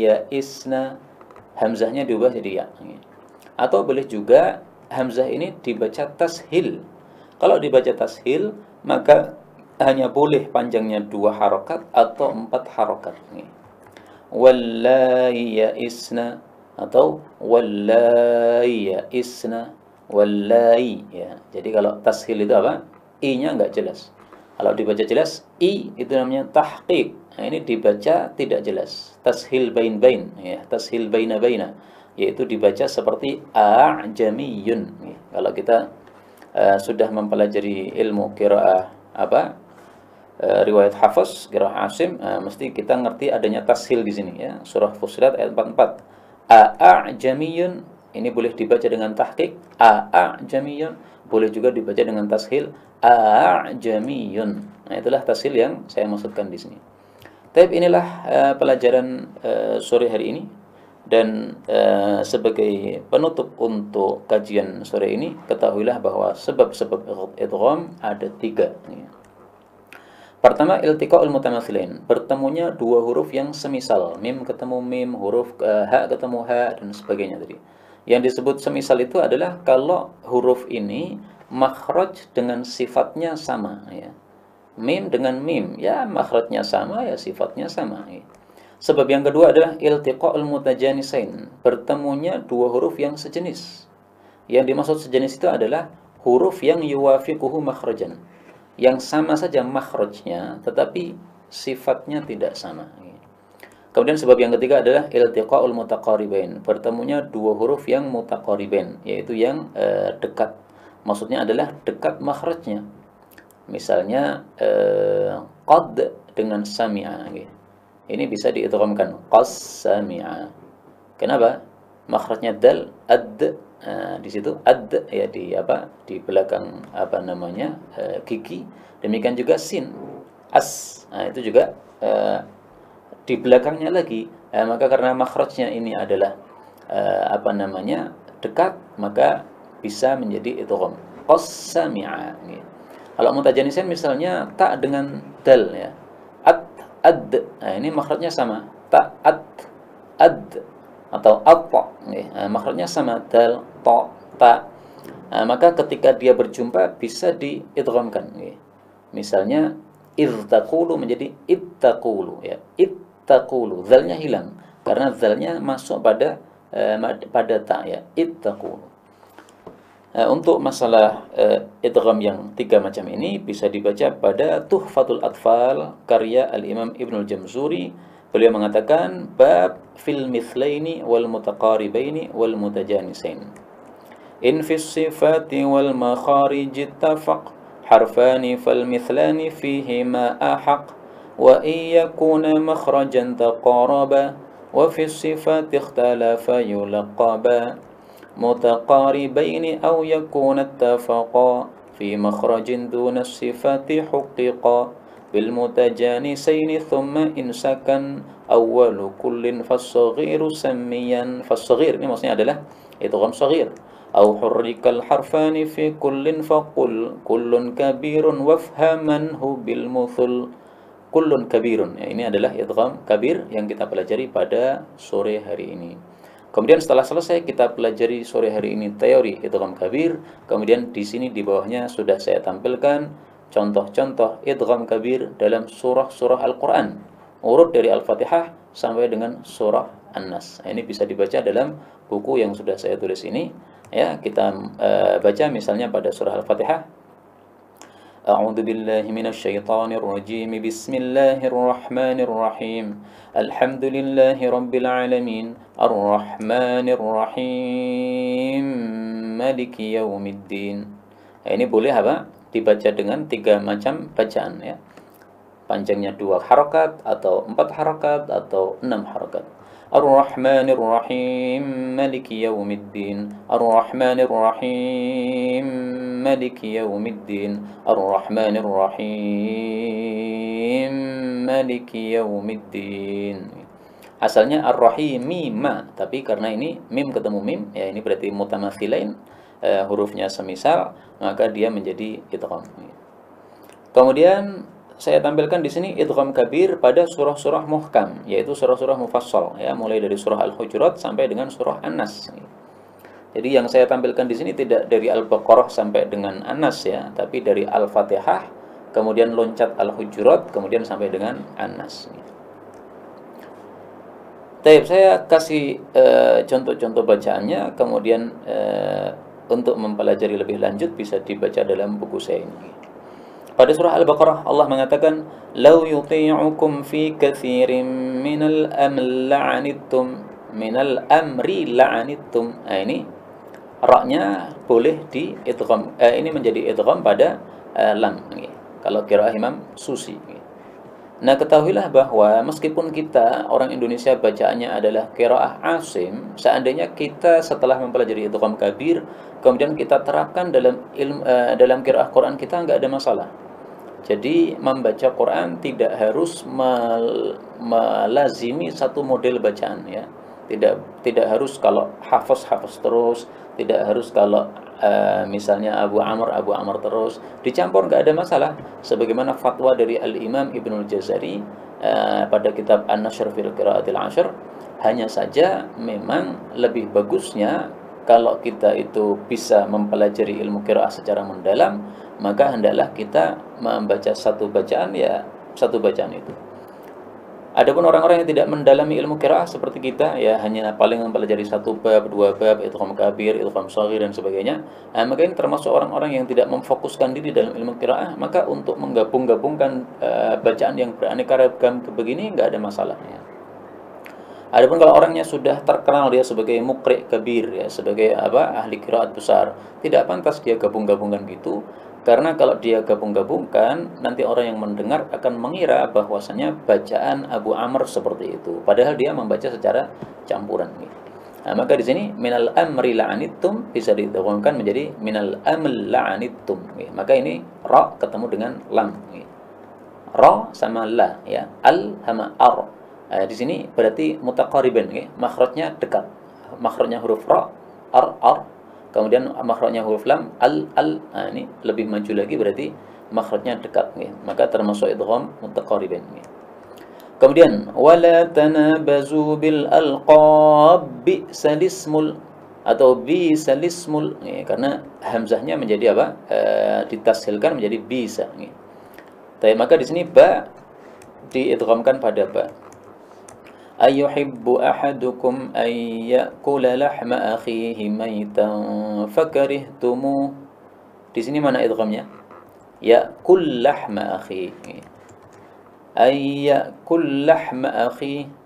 ya'isna. Hamzahnya diubah jadi ya. Atau boleh juga hamzah ini dibaca tashil. Kalau dibaca tashil, maka hanya boleh panjangnya 2 harakat atau 4 harakat. Wallahi ya'isna atau wallahi ya'isna, wallahi ya. Jadi kalau tashil itu apa? I-nya enggak jelas. Kalau dibaca jelas, I itu namanya tahqiq. Nah, ini dibaca tidak jelas. Tashil bain-bain ya, tashil baina-baina, yaitu dibaca seperti a'jamiyun. Kalau kita sudah mempelajari ilmu qiraah riwayat Hafs, qiraah Asim, mesti kita ngerti adanya tashil di sini ya. Surah Fussilat ayat 44. A'jamiyun ini boleh dibaca dengan tahqiq, a'jamiyun, boleh juga dibaca dengan tashil, a'jamiyun. Nah, itulah tashil yang saya maksudkan di sini. Tapi inilah pelajaran sore hari ini, dan sebagai penutup untuk kajian sore ini, ketahuilah bahwa sebab-sebab idgham ada 3. Pertama, iltiqa'ul mutamatsilain, bertemunya dua huruf yang semisal, mim ketemu mim, huruf ha ketemu ha, dan sebagainya tadi. Yang disebut semisal itu adalah kalau huruf ini makhraj dengan sifatnya sama ya. Mim dengan mim, ya makhrajnya sama, ya sifatnya sama ya. Sebab yang kedua adalah iltiqa'ul mutajanisain, bertemunya dua huruf yang sejenis. Yang dimaksud sejenis itu adalah huruf yang yuwafiquhu makhrajan, yang sama saja makhrajnya tetapi sifatnya tidak sama. Kemudian sebab yang ketiga adalah iltiqa'ul mutaqaribain, bertemunya dua huruf yang mutaqaribain, yaitu yang dekat. Maksudnya adalah dekat makhrajnya. Misalnya qad dengan sami'a. Ini bisa diidghamkan qas-sami'a. Kenapa? Makhrajnya dal, ad. Di situ ad ya, di belakang gigi. Demikian juga sin, as. Nah, itu juga di belakangnya lagi. Maka karena makhrajnya ini adalah dekat, maka bisa menjadi idgham qas-sami'a. Kalau mutajanisain misalnya ta dengan dal ya. At, ad. Nah, ini makhrajnya sama. Ta, at, ad atau at-ta. Nah, makhrajnya sama dal, ta, ta. Nah, maka ketika dia berjumpa bisa diidghamkan. Misalnya irtaqulu menjadi ittaqulu ya. Ittaqulu, zalnya hilang karena zalnya masuk pada pada ta ya. Ittaqulu. Untuk masalah idgham yang tiga macam ini bisa dibaca pada Tuhfatul Atfal karya Al-Imam Ibnul Jamzuri. Beliau mengatakan bab fil mithlaini wal mutaqaribaini wal mutajanisain. In fis sifati wal makharij ittafaq harfani fal mithlani fihi ma ahaq wa in yakuna makhrajan taqaraba wa fis sifati ikhtalafa yulaqaba متقاربين أو يكون اتفقا في مخرج دون الصفات حققا بالمتجانسين ثم إن سكن أول كل فالصغير سميا فالصغير ini maksudnya adalah idgham صغير أو حرك الحرفان في كل فقل كل كبير وافهمنه بالمثل كل كبير ya, ini adalah idgham kabir yang kita pelajari pada sore hari ini. Kemudian setelah selesai kita pelajari sore hari ini teori idgham kabir, kemudian di sini di bawahnya sudah saya tampilkan contoh-contoh idgham kabir dalam surah-surah Al-Qur'an. Urut dari Al-Fatihah sampai dengan surah An-Nas. Nah, ini bisa dibaca dalam buku yang sudah saya tulis ini. Ya, kita baca misalnya pada surah Al-Fatihah. أعوذ بالله من الشيطان الرجيم بسم الله الرحمن الرحيم الحمد لله رب العالمين الرحمن الرحيم مالك يوم الدين. Ini boleh apa? Dibaca dengan tiga macam bacaan ya. Panjangnya 2 harakat atau 4 harakat atau 6 harakat. الرحمن الرحيم مالك يوم الدين الرحمن الرحيم مالك يوم الدين الرحمن الرحيم مالك يوم الدين. Asalnya ar-rahimi ma, tapi karena ini mim ketemu mim ya, ini berarti mutamatsilain, hurufnya semisal, maka dia menjadi idgham. Kemudian saya tampilkan di sini idgham kabir pada surah-surah muhkam, yaitu surah-surah mufassal ya, mulai dari surah Al-Hujurat sampai dengan surah An-Nas. Jadi yang saya tampilkan di sini tidak dari Al-Baqarah sampai dengan An-Nas ya, tapi dari Al-Fatihah, kemudian loncat Al-Hujurat, kemudian sampai dengan An-Nas. Baik, saya kasih contoh-contoh bacaannya, kemudian untuk mempelajari lebih lanjut bisa dibaca dalam buku saya ini. Pada surah Al-Baqarah Allah mengatakan law yuti'ukum fi katsirin minal amri la'anittum. Nah, ini ra-nya boleh di idgham, ini menjadi idgham pada lam kalau qiraah Imam Susi. Nah, ketahuilah bahwa meskipun kita orang Indonesia bacaannya adalah qiraah Asim, seandainya kita setelah mempelajari idgham kabir kemudian kita terapkan dalam dalam qiraah Quran kita, enggak ada masalah. Jadi membaca Quran tidak harus melazimi satu model bacaan ya. Tidak harus kalau hafaz terus, tidak harus kalau misalnya Abu Amr terus, dicampur nggak ada masalah. Sebagaimana fatwa dari Al-Imam Ibnul Jazari pada kitab An-Nashr fil Qiraatil Ashr, hanya saja memang lebih bagusnya kalau kita itu bisa mempelajari ilmu qiraah secara mendalam, maka hendaklah kita membaca satu bacaan ya, satu bacaan itu. Adapun orang-orang yang tidak mendalami ilmu qiraah seperti kita ya, hanya paling mempelajari satu bab, 2 bab, idgham kabir, idgham shaghir dan sebagainya, maka ini termasuk orang-orang yang tidak memfokuskan diri dalam ilmu qiraah. Maka untuk menggabung-gabungkan bacaan yang beraneka ragam begini enggak ada masalah ya. Adapun kalau orangnya sudah terkenal dia sebagai muqri' kabir ya, sebagai ahli qiraat besar, tidak pantas dia gabung-gabungkan gitu. Karena kalau dia gabung-gabungkan, nanti orang yang mendengar akan mengira bahwasanya bacaan Abu Amr seperti itu, padahal dia membaca secara campuran gitu. Nah, maka di sini minal amri la'anittum bisa didhawamkan menjadi minal aml la'anittum gitu. Maka ini ra ketemu dengan lam gitu. Ra sama la ya, al sama ar. Di sini berarti mutaqariban ya, makhrajnya dekat. Makhrajnya huruf ra, ar, kemudian makhrajnya huruf lam, al. Nah, ini lebih maju lagi berarti makhrajnya dekat maka termasuk idgham mutaqaribain. Kemudian wala tanabazu bil alqab bi'salismul atau bisalismul karena hamzahnya menjadi apa? Ditashilkan menjadi bisa. Tapi maka di sini ba diidghamkan pada ba. Ayyuhibbu ahadukum ay ya'kula lahma akhihi maitan fakarihtumu. Di sini mana idghamnya? Ya'kul lahma akhihi. Ay ya'kul lahma akhihi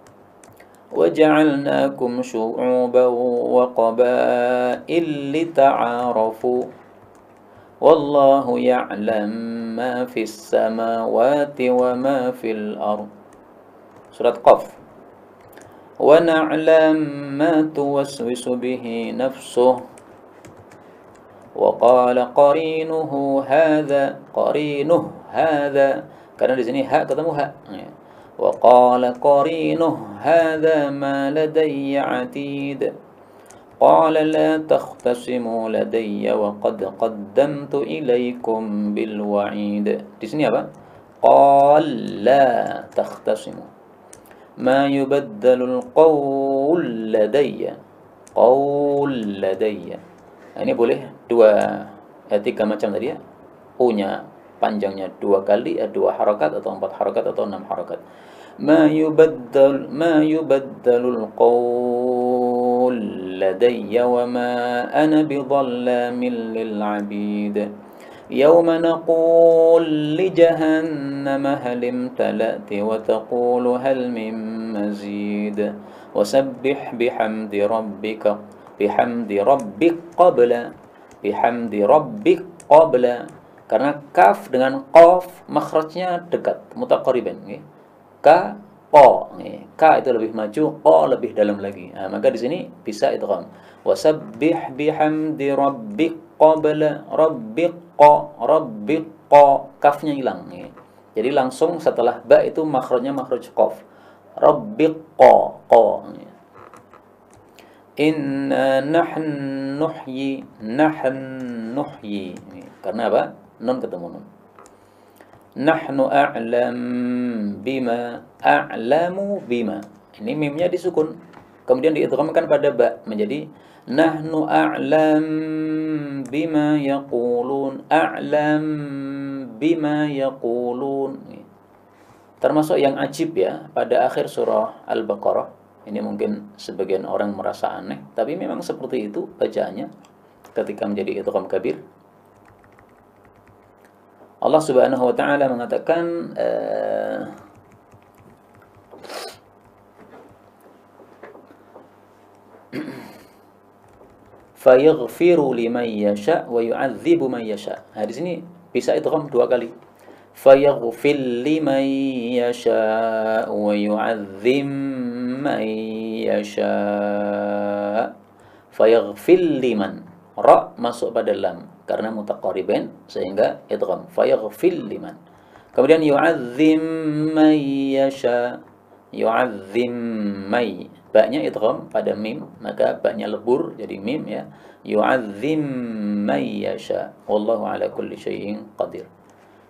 وَجَعَلْنَاكُمْ شُعُوبًا وَقَبَائِلَ لِتَعَارَفُوا وَاللَّهُ يَعْلَمُ مَا فِي السَّمَاوَاتِ وَمَا فِي الْأَرْضِ. Surat Qaf. وَنَعْلَمُ مَا تُوَسْوِسُ بِهِ نَفْسُهُ وَقَالَ قَرِينُهُ هَذَا karena di sini ha ketemu ha. وقال قرينه هذا ما لدي عتيد قال لا تختصموا لدي وقد قدمت إليكم بالوعيد. Di sini apa? قال لا تختصموا ما يبدل القول لدي قول لدي. Ini boleh tiga macam tadi ya. Punya panjangnya 2 kali, 2 harakat atau 4 harakat atau 6 harakat. Ma yubaddalul qawl ladayya wa ma ana bidhallamin lil 'abid. Yawma naqul li jahannama hal imtala'ti wa taqulu hal min mazid. Wasabbih bihamdi rabbik qabla karena kaf dengan qaf makhrajnya dekat mutaqariban ka qa ka itu lebih maju, qa lebih dalam lagi. Maka di sini bisa idgham wasabbih bihamdi rabbik qabla rabbiqa kafnya hilang jadi langsung setelah ba itu makhrajnya makhraj qaf rabbiqa qa. Inna nahnu nuhyi karena apa? Nun ketemu nun. Nahnu a'lamu bima. Ini mimnya disukun. Kemudian diidghamkan pada ba menjadi nahnu a'lam bima yaqulun. Termasuk yang ajib ya pada akhir surah Al-Baqarah. Ini mungkin sebagian orang merasa aneh, tapi memang seperti itu bacaannya ketika menjadi idgham kabir. Allah Subhanahu wa taala mengatakan fayaghfiru liman yasha wa yu'adzibu man yasha. Di sini bisa idgham 2 kali. Fayaghfir liman yasha wa yu'adzim man yasha. Fayaghfir liman ra masuk pada lam karena mutaqaribain sehingga idgham fayaghfir liman. Kemudian yu'adzim may yasha yu'adzim may ba-nya idgham pada mim maka ba-nya lebur jadi mim ya yu'adzim may yasha wallahu ala kulli syai'in qadir.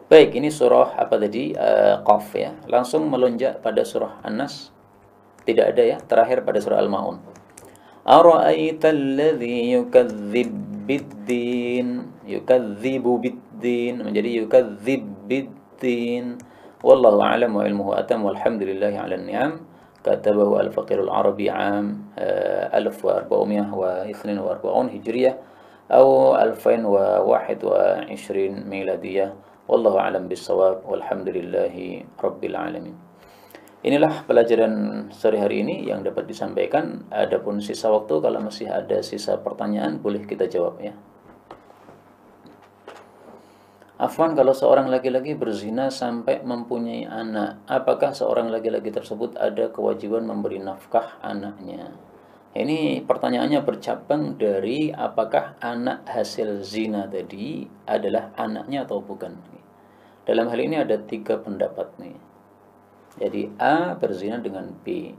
Baik, ini surah apa tadi? Qaf ya. Langsung melonjak pada surah An-Nas. Tidak ada ya, terakhir pada surah Al-Maun. Ara'aital ladzi yukadzdzib biddin yukadzibu biddin menjadi yukadzib biddin wallahu a'lam wa ilmuhu atam walhamdulillahi 'alan ni'am katabahu al-faqirul arabi 'am 1442 hijriyah atau 2021 miladiyah wallahu a'lam bis-shawab walhamdulillahi rabbil alamin. Inilah pelajaran sore hari ini yang dapat disampaikan. Adapun sisa waktu kalau masih ada sisa pertanyaan boleh kita jawab ya. Afwan, kalau seorang laki-laki berzina sampai mempunyai anak, apakah seorang laki-laki tersebut ada kewajiban memberi nafkah anaknya? Ini pertanyaannya bercabang dari apakah anak hasil zina tadi adalah anaknya atau bukan. Dalam hal ini ada 3 pendapat nih. Jadi A berzina dengan B.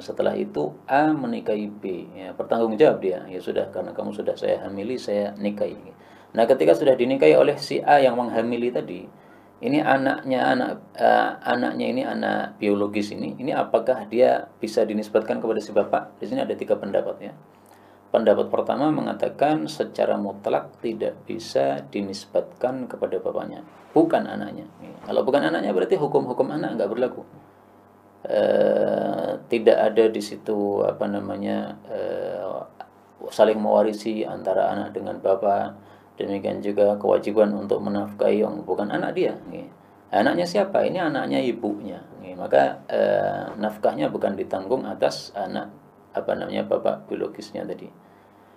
Setelah itu A menikahi B. Ya, bertanggung jawab dia. Ya sudah, karena kamu sudah saya hamili, saya nikahi. Nah, ketika sudah dinikahi oleh si A yang menghamili tadi, ini anaknya ini anak biologis ini apakah dia bisa dinisbatkan kepada si bapak? Di sini ada 3 pendapat ya. Pendapat pertama mengatakan secara mutlak tidak bisa dinisbatkan kepada bapaknya, bukan anaknya. Kalau bukan anaknya berarti hukum-hukum anak nggak berlaku. Tidak ada di situ saling mewarisi antara anak dengan bapak. Demikian juga kewajiban untuk menafkahi yang bukan anak dia. Anaknya siapa? Ini anaknya ibunya. Maka nafkahnya bukan ditanggung atas anak bapak biologisnya tadi.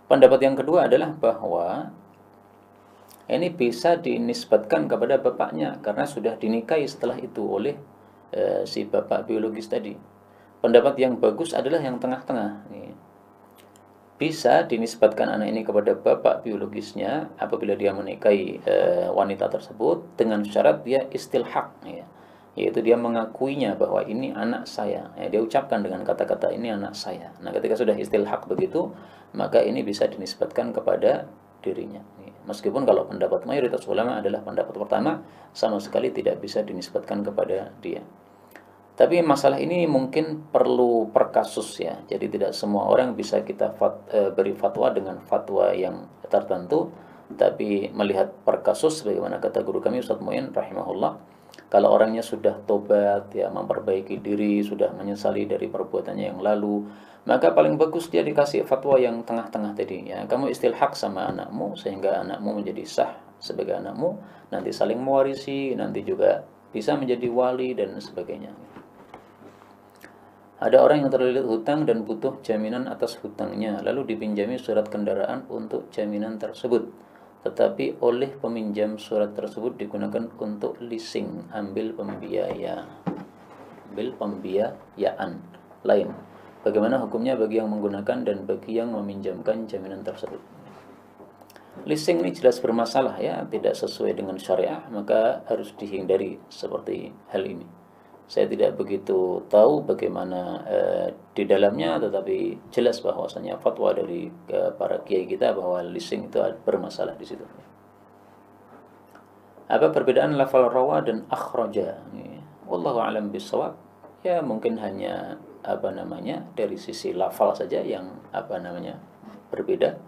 Pendapat yang kedua adalah bahwa ini bisa dinisbatkan kepada bapaknya karena sudah dinikahi setelah itu oleh si bapak biologis tadi. Pendapat yang bagus adalah yang tengah-tengah. Bisa dinisbatkan anak ini kepada bapak biologisnya apabila dia menikahi wanita tersebut dengan syarat dia istilhaq, yaitu dia mengakuinya bahwa ini anak saya. Dia ucapkan dengan kata-kata ini anak saya. Nah, ketika sudah istilhaq begitu, maka ini bisa dinisbatkan kepada dirinya. Meskipun kalau pendapat mayoritas ulama adalah pendapat pertama, sama sekali tidak bisa dinisbatkan kepada dia. Tapi masalah ini mungkin perlu per kasus ya. Jadi tidak semua orang bisa kita beri fatwa dengan fatwa yang tertentu. Tapi melihat per kasus, sebagaimana kata guru kami Ustaz Muin rahimahullah, kalau orangnya sudah tobat ya, memperbaiki diri, sudah menyesali dari perbuatannya yang lalu, maka paling bagus dia dikasih fatwa yang tengah-tengah tadi ya. Kamu istilhaq sama anakmu sehingga anakmu menjadi sah sebagai anakmu, nanti saling mewarisi, nanti juga bisa menjadi wali dan sebagainya. Ada orang yang terlilit hutang dan butuh jaminan atas hutangnya, lalu dipinjami surat kendaraan untuk jaminan tersebut. Tetapi oleh peminjam surat tersebut digunakan untuk leasing, ambil pembiayaan lain. Bagaimana hukumnya bagi yang menggunakan dan bagi yang meminjamkan jaminan tersebut? Leasing ini jelas bermasalah ya, tidak sesuai dengan syariah, maka harus dihindari seperti hal ini. Saya tidak begitu tahu bagaimana di dalamnya, tetapi jelas bahwasanya fatwa dari para kiai kita bahwa leasing itu bermasalah di situ. Apa perbedaan lafal rawa dan akhraja? Wallahu a'lam bishawab. Ya mungkin hanya dari sisi lafal saja yang berbeda.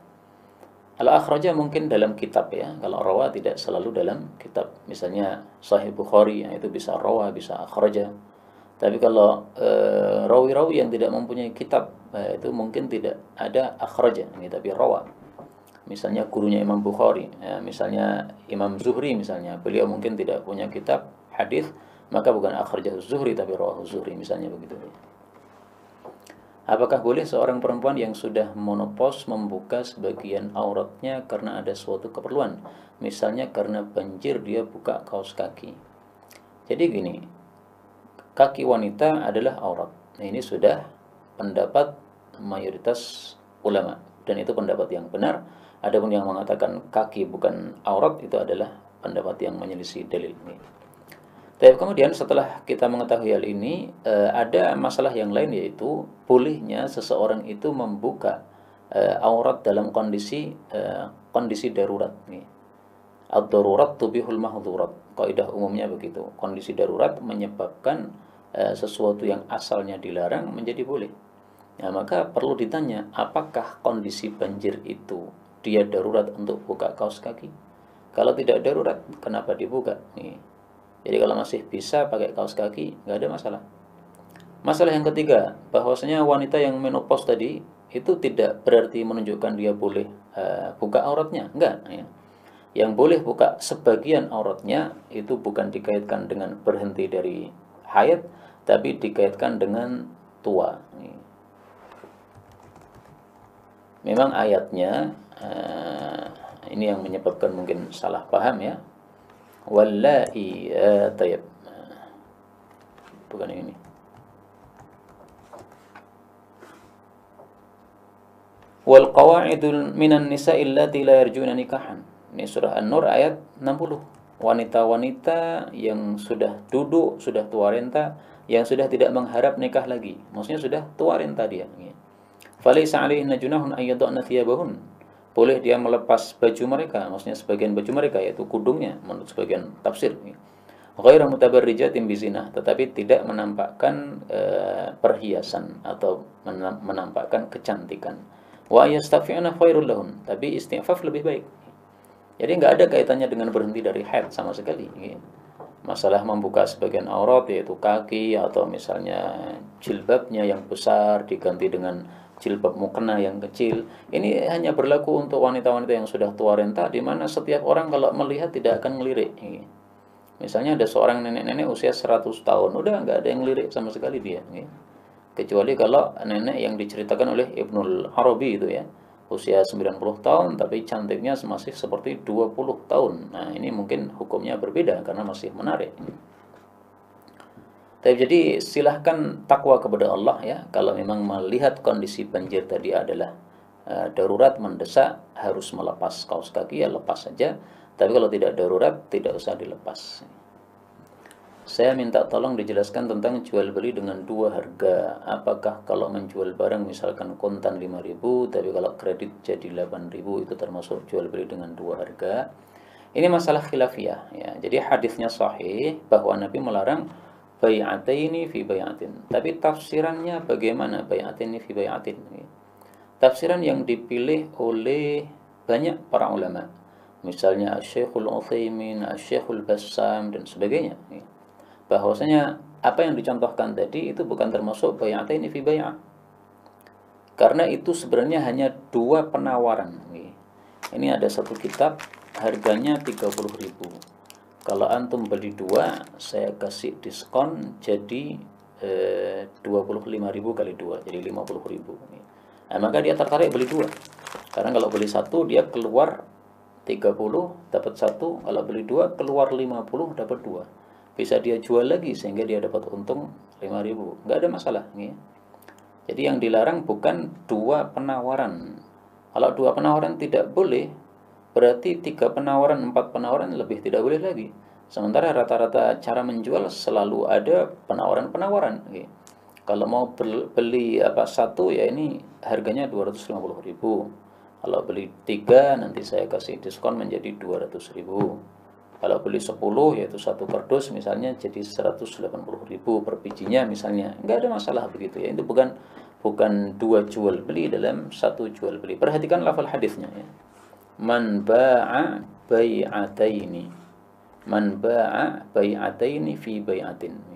Al-akhraja mungkin dalam kitab ya. Kalau rawa tidak selalu dalam kitab. Misalnya Sahih Bukhari, itu bisa rawa, bisa akhraja. Tapi kalau rawi-rawi yang tidak mempunyai kitab, itu mungkin tidak ada akhraja, tapi rawa. Misalnya gurunya Imam Bukhari, misalnya Imam Zuhri misalnya, beliau mungkin tidak punya kitab hadis, maka bukan akhraja Zuhri tapi rawahu Zuhri misalnya begitu. Apakah boleh seorang perempuan yang sudah menopause membuka sebagian auratnya karena ada suatu keperluan? Misalnya karena banjir dia buka kaos kaki. Jadi gini, kaki wanita adalah aurat. Nah, ini sudah pendapat mayoritas ulama dan itu pendapat yang benar. Adapun yang mengatakan kaki bukan aurat itu adalah pendapat yang menyelisih dalil ini. Tapi kemudian setelah kita mengetahui hal ini, ada masalah yang lain, yaitu bolehnya seseorang itu membuka aurat dalam kondisi darurat. Ad-darurat tubihul mahdhurat. Kaidah umumnya begitu. Kondisi darurat menyebabkan sesuatu yang asalnya dilarang menjadi boleh. Nah, maka perlu ditanya, apakah kondisi banjir itu dia darurat untuk buka kaos kaki? Kalau tidak darurat, kenapa dibuka? Jadi kalau masih bisa pakai kaos kaki, nggak ada masalah. Masalah yang ketiga, bahwasanya wanita yang menopause tadi itu tidak berarti menunjukkan dia boleh buka auratnya, enggak. Ya. Yang boleh buka sebagian auratnya itu bukan dikaitkan dengan berhenti dari haid, tapi dikaitkan dengan tua. Memang ayatnya ini yang menyebabkan mungkin salah paham ya. Wallahi tayyib. Bukan ini. Wal qawa'idul minan nisa'i allati la yarjuna nikahan. Ini surah An-Nur ayat 60. Wanita-wanita yang sudah duduk, sudah tua renta, yang sudah tidak mengharap nikah lagi. Maksudnya sudah tua renta dia. Falaysa 'alaihinna junahun ay yad'na thiyabahun. boleh dia melepas baju mereka, maksudnya sebagian baju mereka yaitu kudungnya menurut sebagian tafsir. Ghairu mutabarrijatin bizina, tetapi tidak menampakkan perhiasan atau menampakkan kecantikan. Wa yastafi'na khairul lahun, tapi istighfaf lebih baik. Jadi nggak ada kaitannya dengan berhenti dari haid sama sekali. Masalah membuka sebagian aurat yaitu kaki atau misalnya jilbabnya yang besar diganti dengan jilbab mukena yang kecil. Ini hanya berlaku untuk wanita-wanita yang sudah tua renta, di mana setiap orang kalau melihat tidak akan ngelirik. Misalnya ada seorang nenek-nenek usia 100 tahun, udah nggak ada yang ngelirik sama sekali dia. Kecuali kalau nenek yang diceritakan oleh Ibnul Arabi itu ya, usia 90 tahun tapi cantiknya masih seperti 20 tahun. Nah, ini mungkin hukumnya berbeda karena masih menarik. Tapi jadi silahkan takwa kepada Allah ya. Kalau memang melihat kondisi banjir tadi adalah darurat mendesak harus melepas kaos kaki, ya lepas saja. Tapi kalau tidak darurat tidak usah dilepas. Saya minta tolong dijelaskan tentang jual beli dengan dua harga. Apakah kalau menjual barang misalkan kontan 5.000 tapi kalau kredit jadi 8.000 itu termasuk jual beli dengan dua harga? Ini masalah khilafiyah ya. Jadi hadisnya sahih bahwa Nabi melarang bai'ataini fi bai'atin. Tapi tafsirannya bagaimana bai'ataini fi bai'atin? Tafsiran yang dipilih oleh banyak para ulama. Misalnya Syekhul Utsaimin, Syekhul Bassam dan sebagainya. Bahwasanya apa yang dicontohkan tadi itu bukan termasuk bai'ataini fi bai'ah. Karena itu sebenarnya hanya dua penawaran. Ini ada satu kitab harganya 30.000. Kalau antum beli dua, saya kasih diskon jadi 25.000 kali dua, jadi 50.000. Nah, maka dia tertarik beli dua. Karena kalau beli satu dia keluar 30 dapat satu, kalau beli dua keluar 50 dapat dua. Bisa dia jual lagi sehingga dia dapat untung 5.000. Nggak ada masalah. Jadi yang dilarang bukan dua penawaran. Kalau dua penawaran tidak boleh, berarti 3 penawaran, 4 penawaran lebih tidak boleh lagi. Sementara rata-rata cara menjual selalu ada penawaran-penawaran. Kalau mau beli satu ya ini harganya 250.000. Kalau beli 3 nanti saya kasih diskon menjadi 200.000. Kalau beli 10 yaitu satu kardus misalnya jadi 180.000 per bijinya misalnya. Enggak ada masalah begitu ya. Itu bukan dua jual beli dalam satu jual beli. Perhatikan lafal hadisnya ya. Man ba'a bai'ataini. Man ba'a bai'ataini fi bai'atin.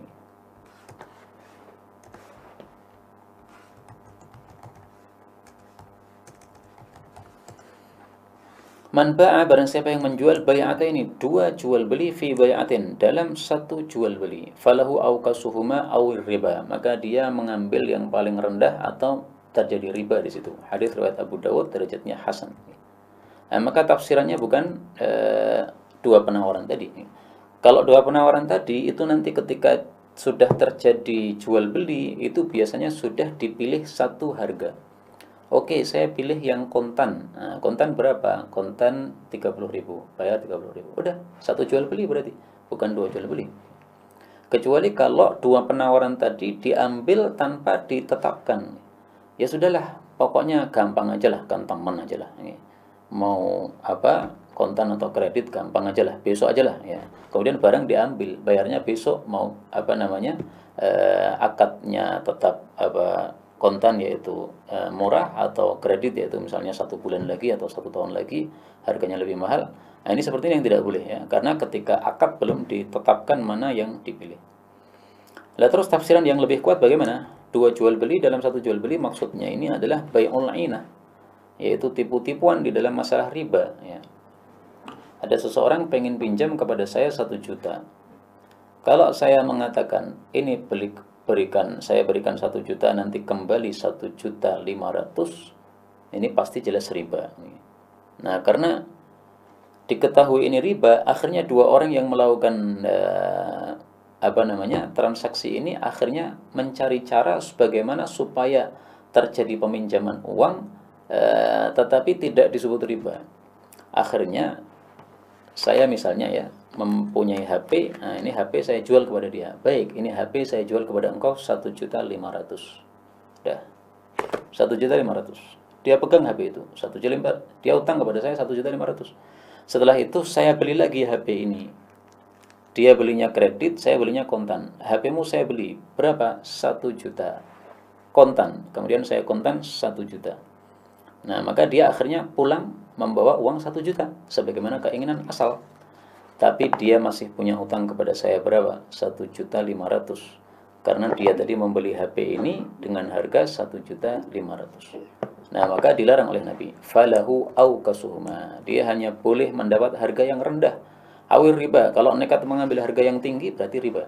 Man ba'a barang siapa yang menjual bai'ataini, dua jual beli fi bai'atin dalam satu jual beli, falahu awqasuhuma awir riba, maka dia mengambil yang paling rendah atau terjadi riba di situ. Hadis riwayat Abu Dawud derajatnya hasan. Nah, maka tafsirannya bukan dua penawaran tadi. Kalau dua penawaran tadi itu nanti ketika sudah terjadi jual beli itu biasanya sudah dipilih satu harga. Oke, saya pilih yang kontan. Nah, kontan berapa? Kontan 30.000. Bayar 30.000. Udah, satu jual beli berarti, bukan dua jual beli. Kecuali kalau dua penawaran tadi diambil tanpa ditetapkan. Ya sudahlah, pokoknya gampang aja lah, gampang aja lah. Mau kontan atau kredit gampang aja lah, besok aja lah ya. Kemudian barang diambil, bayarnya besok, mau akadnya tetap kontan yaitu murah atau kredit yaitu misalnya 1 bulan lagi atau 1 tahun lagi harganya lebih mahal. Nah, ini seperti ini yang tidak boleh ya, karena ketika akad belum ditetapkan mana yang dipilih. Lah terus tafsiran yang lebih kuat bagaimana? Dua jual beli dalam satu jual beli maksudnya ini adalah bai'ul 'ainah, yaitu tipu-tipuan di dalam masalah riba ya. Ada seseorang pengen pinjam kepada saya 1 juta. Kalau saya mengatakan ini saya berikan 1 juta nanti kembali 1.500.000, ini pasti jelas riba. Nah, karena diketahui ini riba, akhirnya dua orang yang melakukan transaksi ini akhirnya mencari cara bagaimana supaya terjadi peminjaman uang tetapi tidak disebut riba. Akhirnya saya misalnya ya mempunyai HP, nah ini HP saya jual kepada dia. Baik, ini HP saya jual kepada engkau 1.500.000. Dah. 1.500.000. Dia pegang HP itu 1.500.000, dia utang kepada saya 1.500.000. Setelah itu saya beli lagi HP ini. Dia belinya kredit, saya belinya kontan. HP-mu saya beli berapa? 1 juta kontan. Kemudian saya kontan 1 juta. Nah, maka dia akhirnya pulang membawa uang 1 juta sebagaimana keinginan asal. Tapi dia masih punya utang kepada saya berapa? 1.500.000. Karena dia tadi membeli HP ini dengan harga 1.500.000. Nah, maka dilarang oleh Nabi. Falahu au kasuhuma. Dia hanya boleh mendapat harga yang rendah. Awir riba. Kalau nekat mengambil harga yang tinggi berarti riba.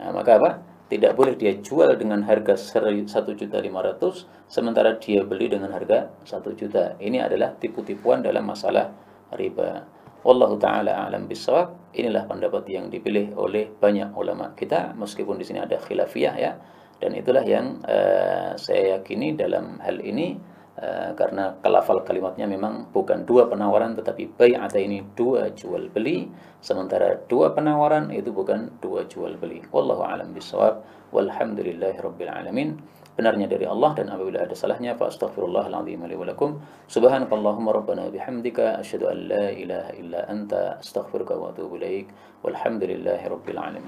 Nah, maka apa? Tidak boleh dia jual dengan harga 1.500.000 sementara dia beli dengan harga 1 juta. Ini adalah tipu-tipuan dalam masalah riba. Wallahu taala a'lam bissawab. Inilah pendapat yang dipilih oleh banyak ulama kita, meskipun di sini ada khilafiyah ya. Dan itulah yang saya yakini dalam hal ini, karena kelafal kalimatnya memang bukan dua penawaran tetapi bai'ata, ini dua jual beli, sementara dua penawaran itu bukan dua jual beli. Wallahu a'lam bissawab. Walhamdulillahirabbil alamin. Benarnya dari Allah, dan apabila ada salahnya fa astaghfirullahaladzim li wa lakum. Subhanakallahumma rabbana bihamdika asyhadu an la ilaha illa anta astaghfiruka wa atubu ilaik. Walhamdulillahirabbil alamin.